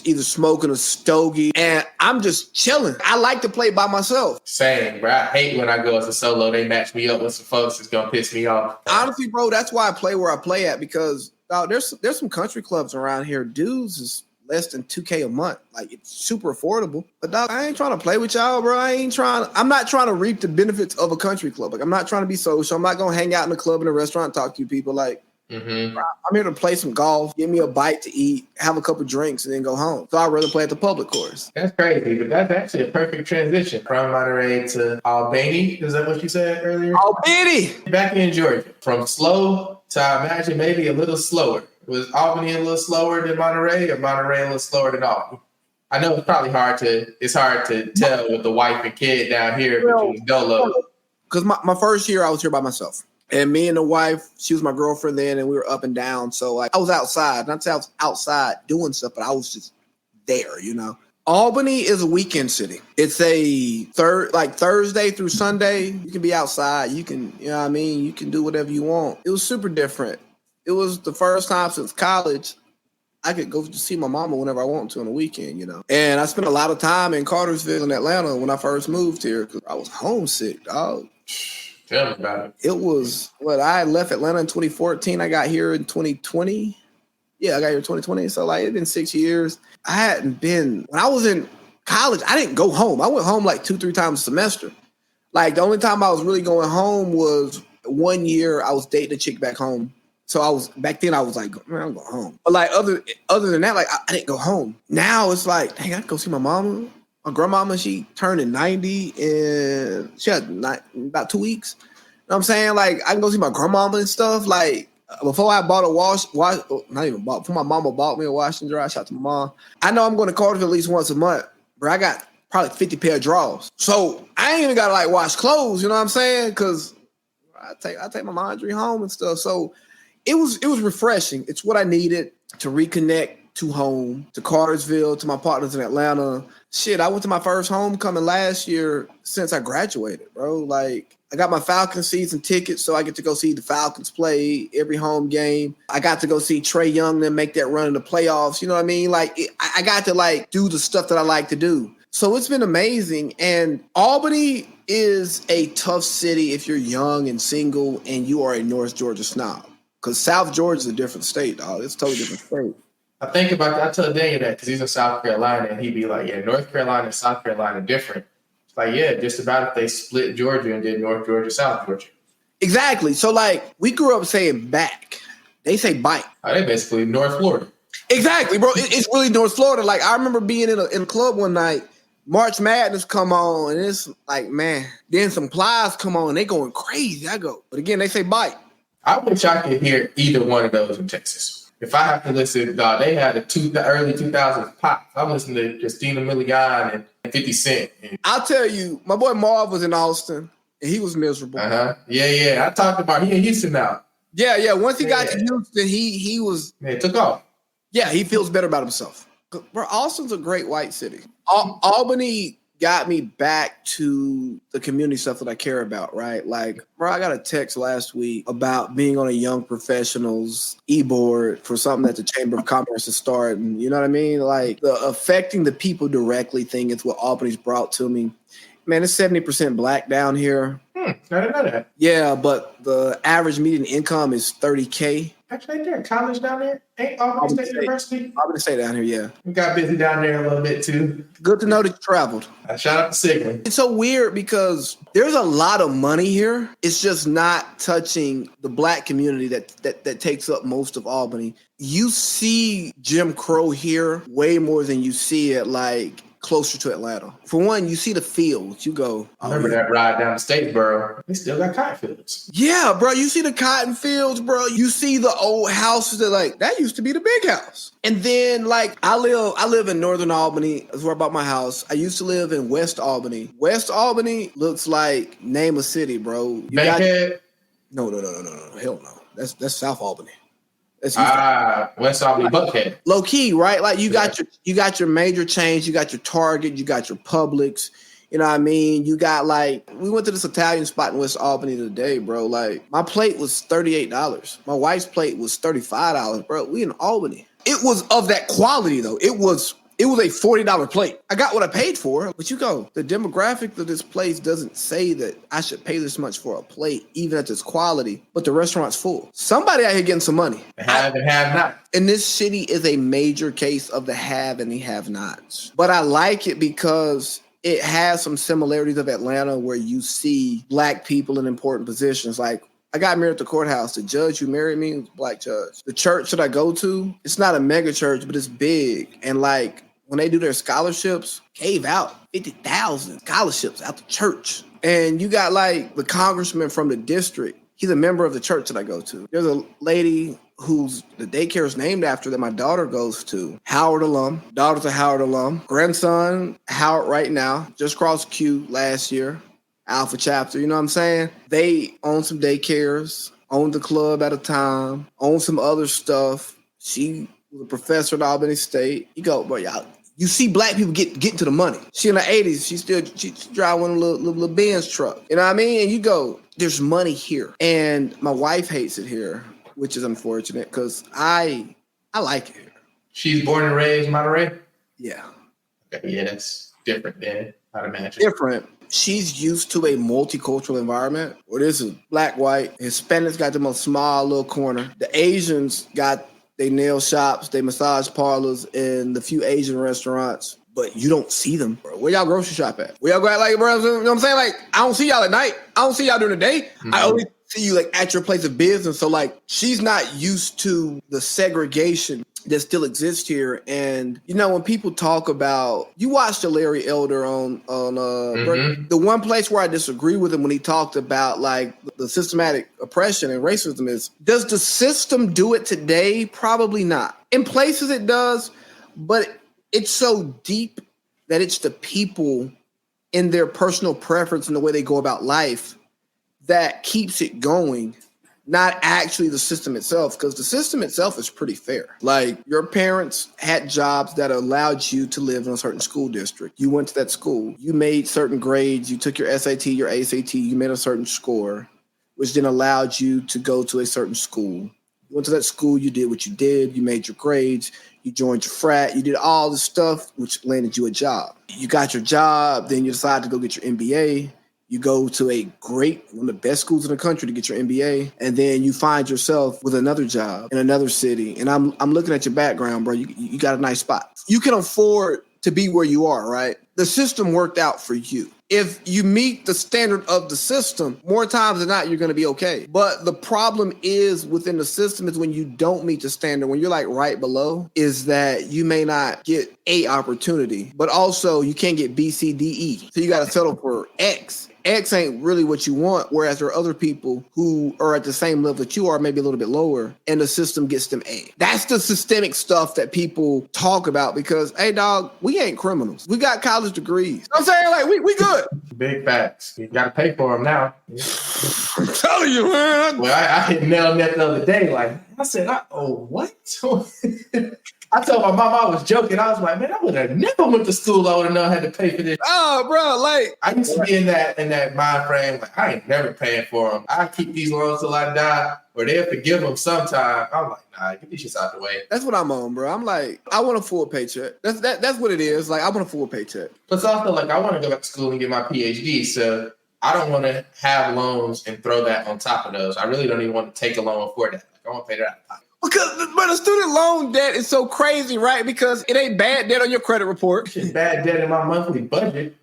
either smoking a stogie, and I'm just chilling. I like to play by myself. Same, bro. I hate when I go as a solo. They match me up with some folks that's gonna piss me off. Honestly, bro, that's why I play where I play at, because there's some country clubs around here. Dudes is less than $2K a month. Like, it's super affordable. But dog, I ain't trying to play with y'all, bro. I'm not trying to reap the benefits of a country club. Like, I'm not trying to be social. I'm not gonna hang out in a club in a restaurant and talk to you people. Like, I'm here to play some golf, give me a bite to eat, have a couple drinks, and then go home. So I'd rather play at the public course. That's crazy, but that's actually a perfect transition from Monterey to Albany. Is that what you said earlier? Albany! Back in Georgia. From slow to, I imagine, maybe a little slower. Was Albany a little slower than Monterey, or Monterey a little slower than Albany? I know it's probably hard to tell with the wife and kid down here between Dolo. Because my first year, I was here by myself. And me and the wife, she was my girlfriend then, and we were up and down. So, like, I was outside. Not to say I was outside doing stuff, but I was just there, you know. Albany is a weekend city. It's a Thursday through Sunday. You can be outside. You can, you know what I mean? You can do whatever you want. It was super different. It was the first time since college I could go to see my mama whenever I want to on the weekend, you know. And I spent a lot of time in Cartersville in Atlanta when I first moved here because I was homesick, dog. Tell me about it. It was I left Atlanta in 2014. I got here in 2020. Yeah, I got here in 2020. So, like, it's been 6 years. I hadn't been, when I was in college, I didn't go home. I went home like 2-3 times a semester. Like, the only time I was really going home was 1 year I was dating a chick back home. So back then I was like, man, I'm going home. But like other than that, like, I didn't go home. Now it's like, dang, I can go see my mama. My grandmama, she turned 90 and she had about 2 weeks. You know what I'm saying? Like, I can go see my grandmama and stuff. Like, before I bought before my mama bought me a wash and dry, shout out to my mom. I know I'm going to Cartersville at least once a month, but I got probably 50 pair of drawers. So I ain't even got to like wash clothes, you know what I'm saying? Because I take my laundry home and stuff. So it was refreshing. It's what I needed to reconnect to home, to Cartersville, to my partners in Atlanta. Shit, I went to my first homecoming last year since I graduated, bro. Like, I got my Falcons season tickets, so I get to go see the Falcons play every home game. I got to go see Trae Young then make that run in the playoffs. You know what I mean? Like, I got to, like, do the stuff that I like to do. So it's been amazing. And Albany is a tough city if you're young and single and you are a North Georgia snob. Because South Georgia is a different state, dog. It's a totally different state. I think about that. I tell Daniel that because he's in South Carolina, and he'd be like, yeah, North Carolina and South Carolina are different. It's like, yeah, just about if they split Georgia and did North Georgia, South Georgia. Exactly. So, like, we grew up saying back. They say bite. Oh, they basically North Florida. Exactly, bro. It's really North Florida. Like, I remember being in a club one night, March Madness come on, and it's like, man, then some Plies come on, and they going crazy. I go, but again, they say bite. I wish I could hear either one of those in Texas. If I have to listen, they had the early 2000s pop. I'm listening to Christina Milian and 50 Cent. I'll tell you, my boy Marv was in Austin, and he was miserable. Yeah. I talked about he in Houston now. Yeah. Once he got to Houston, he was. It took off. Yeah, he feels better about himself. Bro, Austin's a great white city. Albany got me back to the community stuff that I care about, right? Like, bro, I got a text last week about being on a young professionals e-board for something that the Chamber of Commerce is starting. You know what I mean? Like, the affecting the people directly thing is what Albany's brought to me. Man, it's 70% black down here. I didn't know that. Yeah, but the average median income is $30K. Actually, ain't there a college down there? Ain't Albany State University? Albany State down here, yeah. We got busy down there a little bit, too. Good to know that you traveled. Shout out to Sigmund. It's so weird because there's a lot of money here. It's just not touching the black community that takes up most of Albany. You see Jim Crow here way more than you see it, like, closer to Atlanta. For one, you see the fields. You go, I remember that ride down to Statesboro. They still got cotton fields. Yeah, bro. You see the cotton fields, bro. You see the old houses that used to be the big house. And then, like, I live in Northern Albany. That's where I bought my house. I used to live in West Albany. West Albany looks like name a city, bro. Bankhead? No. Hell no. That's South Albany. West Albany Buckhead. Low key, right? Like you got your major chains, you got your Target, you got your Publix. You know what I mean? You got like, we went to this Italian spot in West Albany today, bro. Like my plate was $38. My wife's plate was $35, bro. We in Albany. It was of that quality though. It was a $40 plate. I got what I paid for, but you go, the demographic of this place doesn't say that I should pay this much for a plate, even at this quality, but the restaurant's full. Somebody out here getting some money. Have and have not. And this city is a major case of the have and the have-nots. But I like it because it has some similarities of Atlanta where you see Black people in important positions. Like, I got married at the courthouse. The judge who married me was a Black judge. The church that I go to, it's not a mega church, but it's big. And like, when they do their scholarships, gave out 50,000 scholarships out the church. And you got like the congressman from the district. He's a member of the church that I go to. There's a lady whose the daycare is named after that my daughter goes to. Howard alum. Daughter's a Howard alum. Grandson, Howard right now. Just crossed Q last year. Alpha chapter, you know what I'm saying? They own some daycares, own the club at a time, own some other stuff. She was a professor at Albany State. You go, bro, y'all. You see Black people getting to the money. She in her 80s. She drive one of the little Benz truck. You know what I mean? And you go, there's money here. And my wife hates it here, which is unfortunate because I like it here. She's born and raised Monterey? Yeah. Okay, yeah, that's different than I'd imagine. Different. She's used to a multicultural environment where this is Black, white. Hispanics got the most small little corner. The Asians got they nail shops, they massage parlors, and the few Asian restaurants, but you don't see them, bro. Where y'all grocery shop at? Where y'all go at, like, bro? You know what I'm saying? Like, I don't see y'all at night. I don't see y'all during the day. Mm-hmm. I only see you, like, at your place of business. So, like, she's not used to the segregation that still exists here. And, you know, when people talk about, you watched the Larry Elder on the one place where I disagree with him when he talked about like the systematic oppression and racism is, does the system do it today? Probably not. In places it does, but it's so deep that it's the people in their personal preference and the way they go about life that keeps it going. Not actually the system itself, because the system itself is pretty fair. Like, your parents had jobs that allowed you to live in a certain school district. You went to that school. You made certain grades. You took your SAT, your ACT. You made a certain score, which then allowed you to go to a certain school. You went to that school. You did what you did. You made your grades. You joined your frat. You did all the stuff, which landed you a job. You got your job. Then you decided to go get your MBA. You go to one of the best schools in the country to get your MBA, and then you find yourself with another job in another city. And I'm looking at your background, bro. You got a nice spot. You can afford to be where you are, right? The system worked out for you. If you meet the standard of the system, more times than not, you're going to be okay. But the problem is within the system is when you don't meet the standard, when you're like right below, is that you may not get A opportunity, but also you can't get B, C, D, E. So you got to settle for X. X ain't really what you want, whereas there are other people who are at the same level that you are, maybe a little bit lower, and the system gets them A. That's the systemic stuff that people talk about because, hey, dog, we ain't criminals. We got college degrees. You know what I'm saying? Like, we good. Big facts. You got to pay for them now. I'm telling you, man. Well, I hit nail on that the other day. Like, I said, what? I told my mom I was joking. I was like, man, I would have never went to school. I would have known I had to pay for this. Oh, bro, like I used to be in that mind frame. Like, I ain't never paying for them. I keep these loans till I die, or they'll forgive them sometime. I'm like, nah, get these shits out the way. That's what I'm on, bro. I'm like, I want a full paycheck. That's what it is. Like, I want a full paycheck. Plus, also, like, I want to go back to school and get my PhD. So I don't want to have loans and throw that on top of those. I really don't even want to take a loan for that. Like, I want to pay that out of pocket. Because, but the student loan debt is so crazy, right? Because it ain't bad debt on your credit report. It's bad debt in my monthly budget.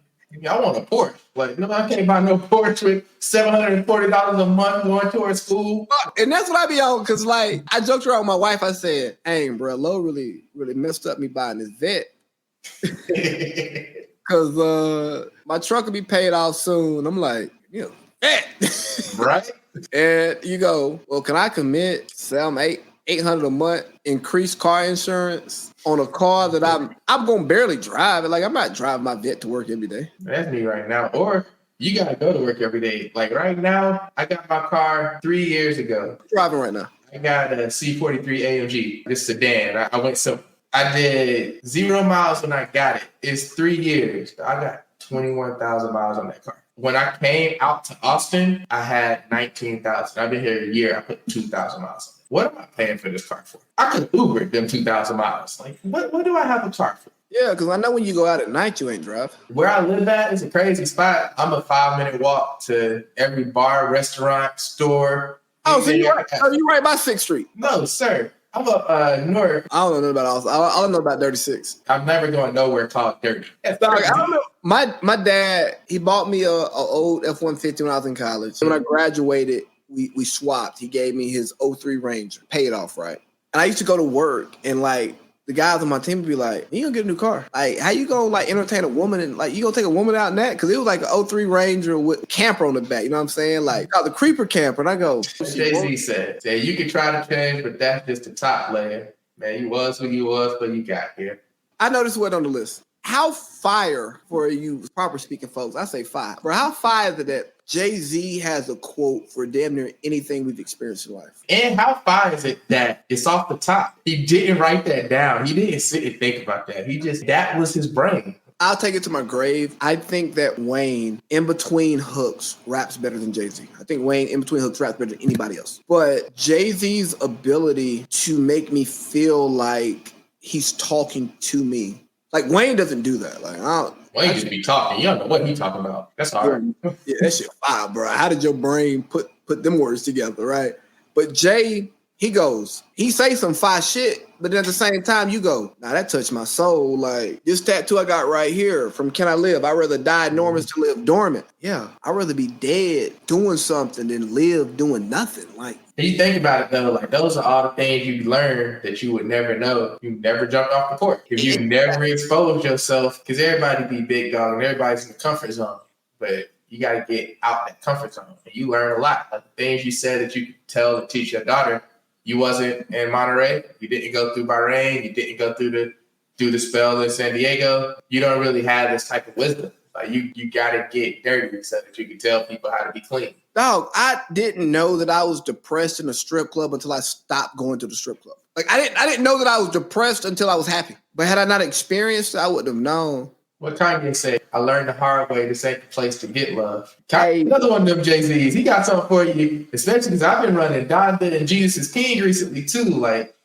I want a Porsche. Like, no, I can't buy no Porsche with $740 a month going towards school. And that's what I be on, because, like, I joked around with my wife. I said, hey, bro, Lo really messed up me buying this vet. Because my truck will be paid off soon. I'm like, vet. Right? And you go, well, can I commit $800 a month, increase car insurance on a car that I'm going to barely drive it. Like, I'm not driving my vet to work every day. That's me right now. Or you got to go to work every day. Like right now, I got my car 3 years ago. I'm driving right now. I I got a C43 AMG, this sedan. I went simple. I did 0 miles when I got it. It's 3 years. I got 21,000 miles on that car. When I came out to Austin, I had 19,000. I've been here a year. I put 2,000 miles on it. What am I paying for this car for? I could Uber them 2,000 miles. Like, what do I have a car for? Yeah, because I know when you go out at night, you ain't driving. Where I live at is a crazy spot. I'm a 5-minute walk to every bar, restaurant, store. Oh, so you right by 6th Street? No, sir. I'm up north. I don't know about Austin. I don't know about 36. I'm never going nowhere called dirty. I don't know. My dad, he bought me a old F-150 when I was in college. When I graduated, we swapped. He gave me his '03 Ranger, paid off, right? And I used to go to work, and like the guys on my team would be like, "You gonna get a new car? Like, how you gonna like entertain a woman and like you gonna take a woman out in that?" Because it was like an '03 Ranger with camper on the back. You know what I'm saying? Like the creeper camper. And I go, Jay-Z said, you can try to change, but that's just the top layer. Man, you was who you was, but you got here. I know this wasn't on the list. How fire for you proper speaking folks? I say fire. Bro, how fire is it that Jay-Z has a quote for damn near anything we've experienced in life? And how fire is it that it's off the top? He didn't write that down. He didn't sit and think about that. That was his brain. I'll take it to my grave. I think that Wayne, in between hooks, raps better than Jay-Z. I think Wayne, in between hooks, raps better than anybody else. But Jay-Z's ability to make me feel like he's talking to me. Like, Wayne doesn't do that. Like, Wayne just be talking. You don't know what he's talking about. That's hard. Yeah, that shit fire, bro. How did your brain put them words together, right? But Jay, he say some fire shit, but then at the same time, you go, nah, that touched my soul. Like, this tattoo I got right here from Can I Live? I'd rather die enormous to live dormant. Yeah, I'd rather be dead doing something than live doing nothing. Like, and you think about it, though, like, those are all the things you learn that you would never know. You never jumped off the porch. If you never exposed yourself, because everybody be big dog and everybody's in the comfort zone. But you got to get out that comfort zone. And you learn a lot. Like the things you said that you could tell and teach your daughter. You wasn't in Monterey. You didn't go through Bahrain. You didn't go through the spell in San Diego. You don't really have this type of wisdom. Like you got to get dirty so that you can tell people how to be clean. Dog, I didn't know that I was depressed in a strip club until I stopped going to the strip club. Like I didn't know that I was depressed until I was happy. But had I not experienced it, I wouldn't have known. What Kanye said, I learned the hard way. This ain't the place to get love. Another one of them Jay-Z's. He got something for you, especially because I've been running Donda and Jesus is King recently too. Like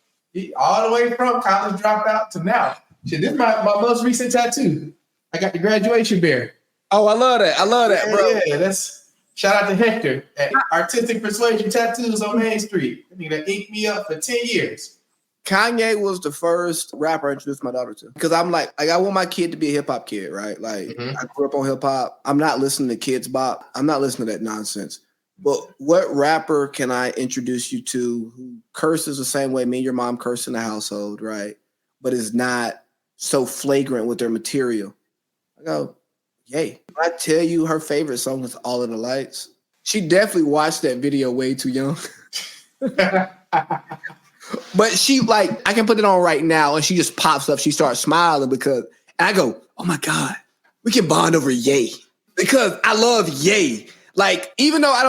all the way from college dropout to now. Shit, this is my most recent tattoo. I got the graduation bear. Oh, I love that, bro. Yeah, that's shout out to Hector at Artistic Persuasion Tattoos on Main Street. I mean, that inked me up for 10 years. Kanye was the first rapper I introduced my daughter to. Because I'm like I want my kid to be a hip-hop kid, right? Like, I grew up on hip-hop. I'm not listening to Kids Bop. I'm not listening to that nonsense. But what rapper can I introduce you to who curses the same way me and your mom curse in the household, right? But is not so flagrant with their material? I go, yay. When I tell you her favorite song is All of the Lights, she definitely watched that video way too young. But she I can put it on right now and she just pops up. She starts smiling and I go, oh my God, we can bond over Ye. Because I love Ye. Like, even though I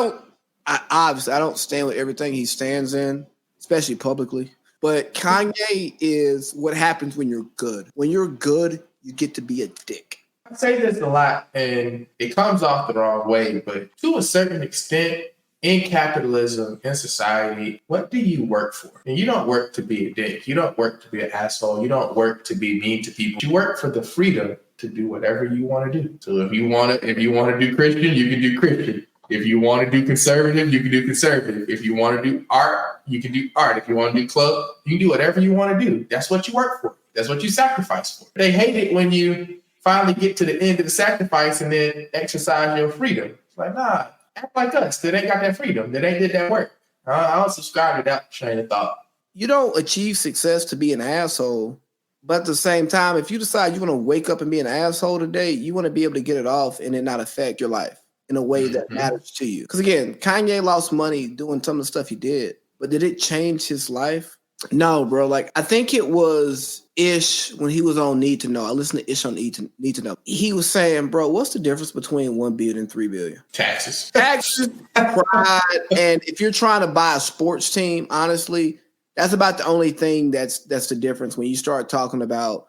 don't stand with everything he stands in, especially publicly. But Kanye is what happens when you're good. When you're good, you get to be a dick. I say this a lot and it comes off the wrong way, but to a certain extent, in capitalism, in society, what do you work for? And you don't work to be a dick. You don't work to be an asshole. You don't work to be mean to people. You work for the freedom to do whatever you want to do. So if you want to do Christian, you can do Christian. If you want to do conservative, you can do conservative. If you want to do art, you can do art. If you want to do club, you can do whatever you want to do. That's what you work for. That's what you sacrifice for. They hate it when you finally get to the end of the sacrifice and then exercise your freedom. It's like, nah. Act like us. They ain't got that freedom. They did that work. I don't subscribe to that train of thought. You don't achieve success to be an asshole, but at the same time, if you decide you want to wake up and be an asshole today, you want to be able to get it off and it not affect your life in a way that matters to you. Because again, Kanye lost money doing some of the stuff he did, but did it change his life? No, bro. Like, I think it was Ish when he was on Need to Know. I listened to Ish on Need to Know. He was saying, bro, what's the difference between 1 billion and 3 billion? Taxes. Taxes, pride, and if you're trying to buy a sports team, honestly, that's about the only thing that's the difference when you start talking about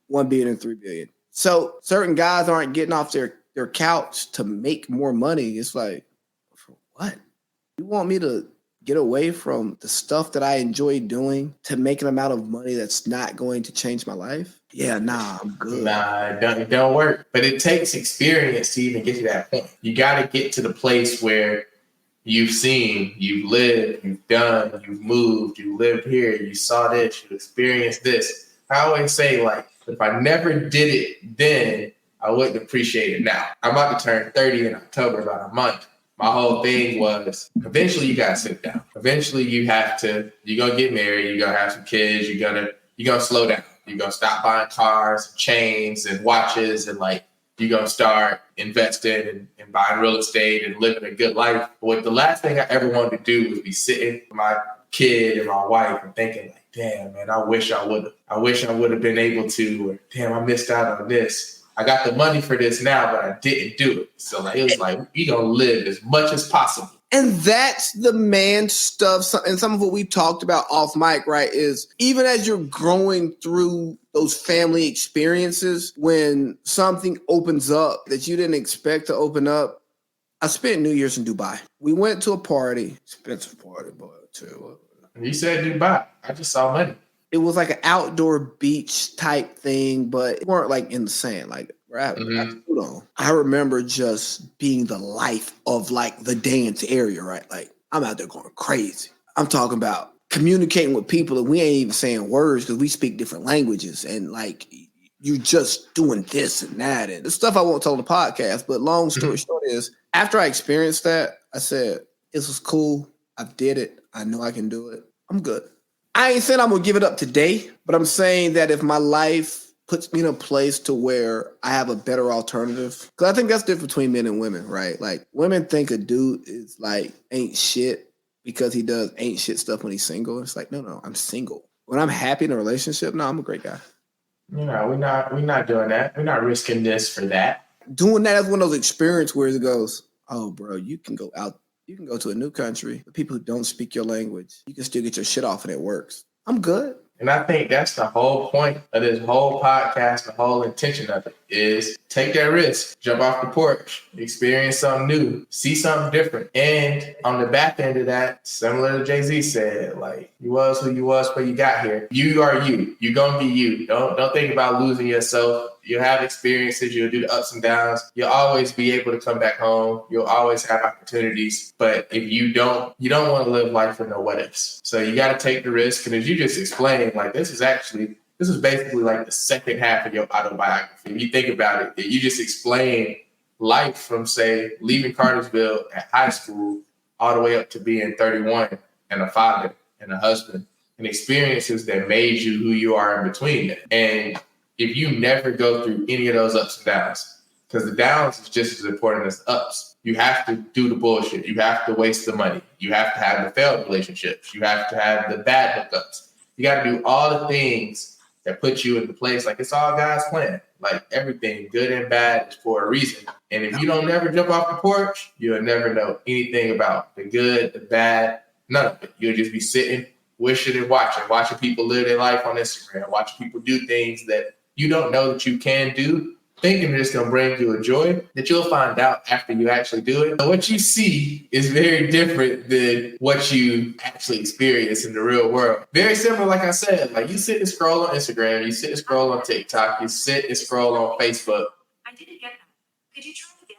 1 billion and 3 billion. So certain guys aren't getting off their couch to make more money. It's like, for what? You want me to get away from the stuff that I enjoy doing to make an amount of money that's not going to change my life? Yeah, nah, I'm good. Nah, it don't work. But it takes experience to even get to that point. You got to get to the place where you've seen, you've lived, you've done, you've moved, you lived here, you saw this, you experienced this. I always say, like, if I never did it then, I wouldn't appreciate it now. I'm about to turn 30 in October, about a month. My whole thing was eventually you gotta sit down. Eventually you're gonna get married, you're gonna have some kids, you're gonna slow down. You're gonna stop buying cars, and chains, and watches, and like you're gonna start investing and buying real estate and living a good life. But the last thing I ever wanted to do was be sitting with my kid and my wife and thinking like, damn man, I wish I would have been able to, or damn, I missed out on this. I got the money for this now, but I didn't do it. So like, it was like, we gonna live as much as possible. And that's the man stuff. And some of what we talked about off mic, right, is even as you're growing through those family experiences, when something opens up that you didn't expect to open up. I spent New Year's in Dubai. We went to a party, expensive party, boy, too. You said Dubai. I just saw money. It was like an outdoor beach type thing, but it weren't like in the sand. Like, we're having food on. I remember just being the life of like the dance area, right? Like, I'm out there going crazy. I'm talking about communicating with people and we ain't even saying words because we speak different languages. And like, you just doing this and that. And the stuff I won't tell on the podcast, but long story short is, after I experienced that, I said, this was cool. I did it. I know I can do it. I'm good. I ain't saying I'm going to give it up today, but I'm saying that if my life puts me in a place to where I have a better alternative, because I think that's different between men and women, right? Like, women think a dude is like ain't shit because he does ain't shit stuff when he's single. It's like, no, I'm single. When I'm happy in a relationship, no, I'm a great guy. You know, we're not doing that. We're not risking this for that. Doing that is one of those experiences where it goes, oh, bro, you can go out. You can go to a new country with people who don't speak your language. You can still get your shit off and it works. I'm good. And I think that's the whole point of this whole podcast, the whole intention of it is take that risk, jump off the porch, experience something new, see something different. And on the back end of that, similar to Jay-Z said, like, you was who you was before you got here. You are you. You're going to be you. Don't think about losing yourself. You'll have experiences. You'll do the ups and downs. You'll always be able to come back home. You'll always have opportunities. But if you don't want to live life with no what ifs. So you got to take the risk. And as you just explained, like, this is basically like the second half of your autobiography. If you think about it, you just explain life from, say, leaving Cartersville at high school all the way up to being 31 and a father and a husband, and experiences that made you who you are in between them. And if you never go through any of those ups and downs, because the downs is just as important as the ups. You have to do the bullshit. You have to waste the money. You have to have the failed relationships. You have to have the bad hookups. You got to do all the things that put you in the place. Like, it's all God's plan. Like, everything, good and bad, is for a reason. And if you don't never jump off the porch, you'll never know anything about the good, the bad, none of it. You'll just be sitting, wishing and watching people live their life on Instagram, watching people do things that you don't know that you can do, thinking it's going to bring you a joy that you'll find out after you actually do it. So what you see is very different than what you actually experience in the real world. Very similar, like I said, like, you sit and scroll on Instagram, you sit and scroll on TikTok, you sit and scroll on Facebook. I didn't get that. Could you try again?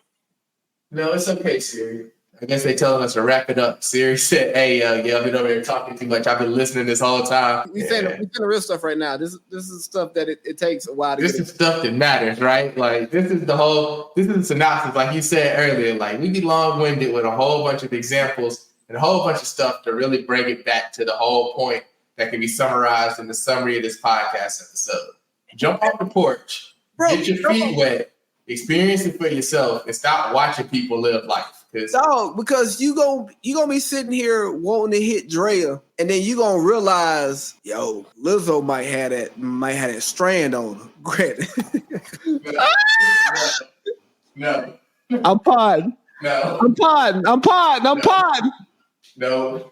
No, it's okay, Siri. I guess they telling us to wrap it up. Siri said, hey, I've been over here talking too much. I've been listening this whole time. We're saying the real stuff right now. This is stuff that it takes a while to This is stuff that matters, right? Like, this is the synopsis, like you said earlier. Like, we be long-winded with a whole bunch of examples and a whole bunch of stuff to really bring it back to the whole point that can be summarized in the summary of this podcast episode. Jump off the porch, get your feet wet, experience it for yourself, and stop watching people live life. Dog, because you gonna be sitting here wanting to hit Drea, and then you gonna realize, yo, Lizzo might have that strand on her. Granted. No. I'm podding. No. I'm podding. No.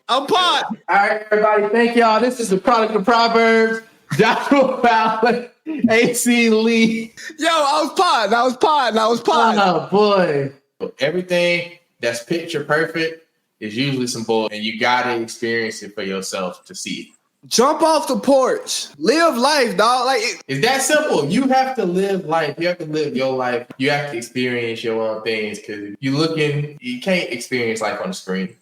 I'm podding. All right, everybody. Thank y'all. This is the Product of Proverbs. Joshua Fowler, AC Lee. Yo, I was podding. Oh boy. Everything that's picture perfect is usually some bull, and you gotta experience it for yourself to see it. Jump off the porch. Live life, dog. It's that simple. You have to live life. You have to live your life. You have to experience your own things, because you can't experience life on the screen.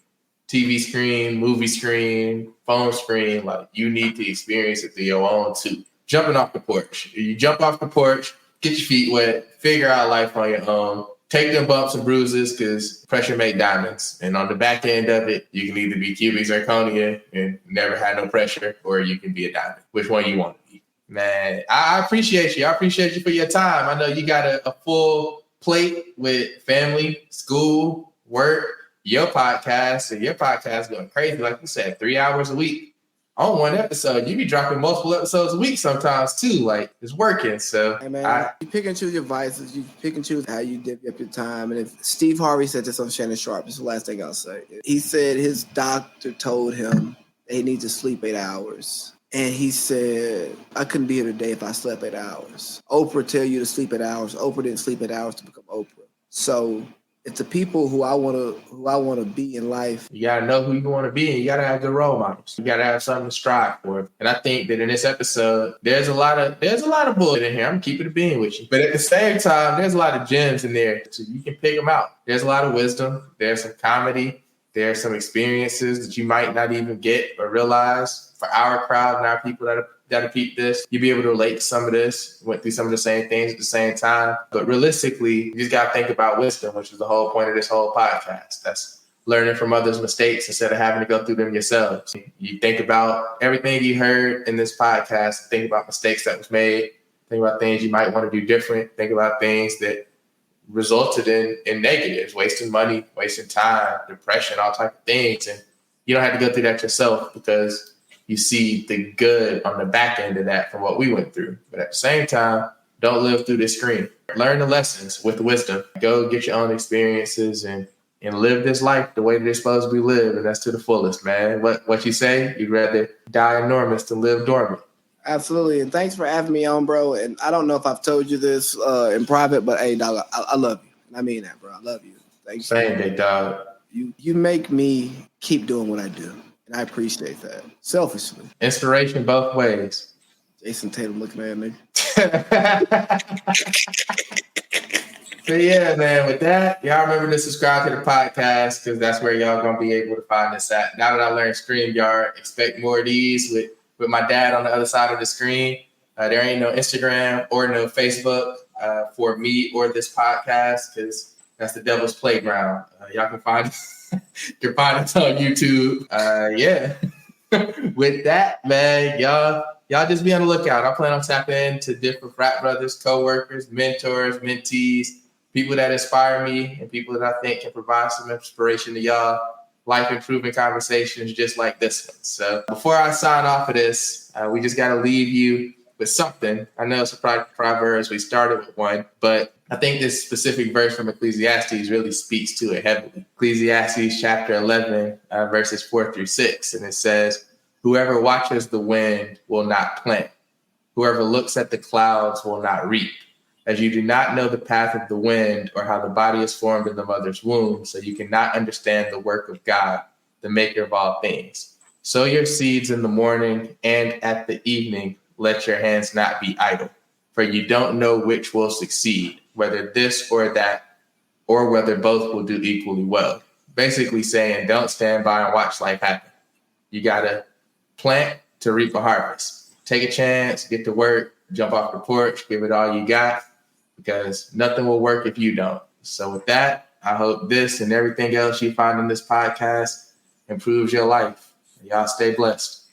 TV screen, movie screen, phone screen. Like, you need to experience it through your own too. Jumping off the porch. You jump off the porch, get your feet wet, figure out life on your own. Take them bumps and bruises, because pressure make diamonds. And on the back end of it, you can either be cubic zirconia and never have no pressure, or you can be a diamond. Which one you want to be? Man, I appreciate you. I appreciate you for your time. I know you got a full plate with family, school, work, your podcast, and your podcast going crazy. Like you said, 3 hours a week. On one episode, you be dropping multiple episodes a week sometimes too. Like, it's working. So, hey man, you pick and choose your vices. You pick and choose how you divvy up your time. And if Steve Harvey said this on Shannon Sharp, this is the last thing I'll say. He said his doctor told him he needs to sleep 8 hours. And he said, I couldn't be here today if I slept 8 hours. Oprah tell you to sleep 8 hours. Oprah didn't sleep 8 hours to become Oprah. So it's the people who I want to be in life. You gotta know who you want to be, and you gotta have good role models. You gotta have something to strive for. And I think that in this episode, there's a lot of bullshit in here. I'm keeping it being with you, but at the same time, there's a lot of gems in there, so you can pick them out. There's a lot of wisdom. There's some comedy. There's some experiences that you might not even get or realize. For our crowd and our people that peep this, you'll be able to relate to some of this, went through some of the same things at the same time. But realistically, you just got to think about wisdom, which is the whole point of this whole podcast. That's learning from others' mistakes instead of having to go through them yourselves. You think about everything you heard in this podcast, think about mistakes that was made, think about things you might want to do different, think about things that resulted in negatives, wasting money, wasting time, depression, all types of things. And you don't have to go through that yourself, because you see the good on the back end of that from what we went through. But at the same time, don't live through the screen. Learn the lessons with wisdom. Go get your own experiences and live this life the way that it's supposed to be lived. And that's to the fullest, man. What you say? You'd rather die enormous than live dormant. Absolutely. And thanks for having me on, bro. And I don't know if I've told you this in private, but hey, dog, I love you. I mean that, bro. I love you. Thanks. Same, big dog. You make me keep doing what I do. And I appreciate that. Selfishly. Inspiration both ways. Jason Tatum looking at me. So yeah, man, with that, y'all remember to subscribe to the podcast, because that's where y'all going to be able to find us at. Now that I learned StreamYard, expect more of these with my dad on the other side of the screen. There ain't no Instagram or no Facebook for me or this podcast, because that's the devil's playground. Y'all can find you can find us on YouTube. Yeah. With that, man, y'all just be on the lookout. I plan on tapping into different frat brothers, co-workers, mentors, mentees, people that inspire me, and people that I think can provide some inspiration to y'all. Life-improving conversations just like this one. So before I sign off of this, we just got to leave you with something. I know it's a Proverbs. We started with one, but I think this specific verse from Ecclesiastes really speaks to it heavily. Ecclesiastes chapter 11, verses 4-6. And it says, whoever watches the wind will not plant. Whoever looks at the clouds will not reap. As you do not know the path of the wind, or how the body is formed in the mother's womb, so you cannot understand the work of God, the maker of all things. Sow your seeds in the morning, and at the evening, let your hands not be idle. For you don't know which will succeed, whether this or that, or whether both will do equally well. Basically saying, don't stand by and watch life happen. You got to plant to reap a harvest. Take a chance, get to work, jump off the porch, give it all you got, because nothing will work if you don't. So with that, I hope this and everything else you find in this podcast improves your life. Y'all stay blessed.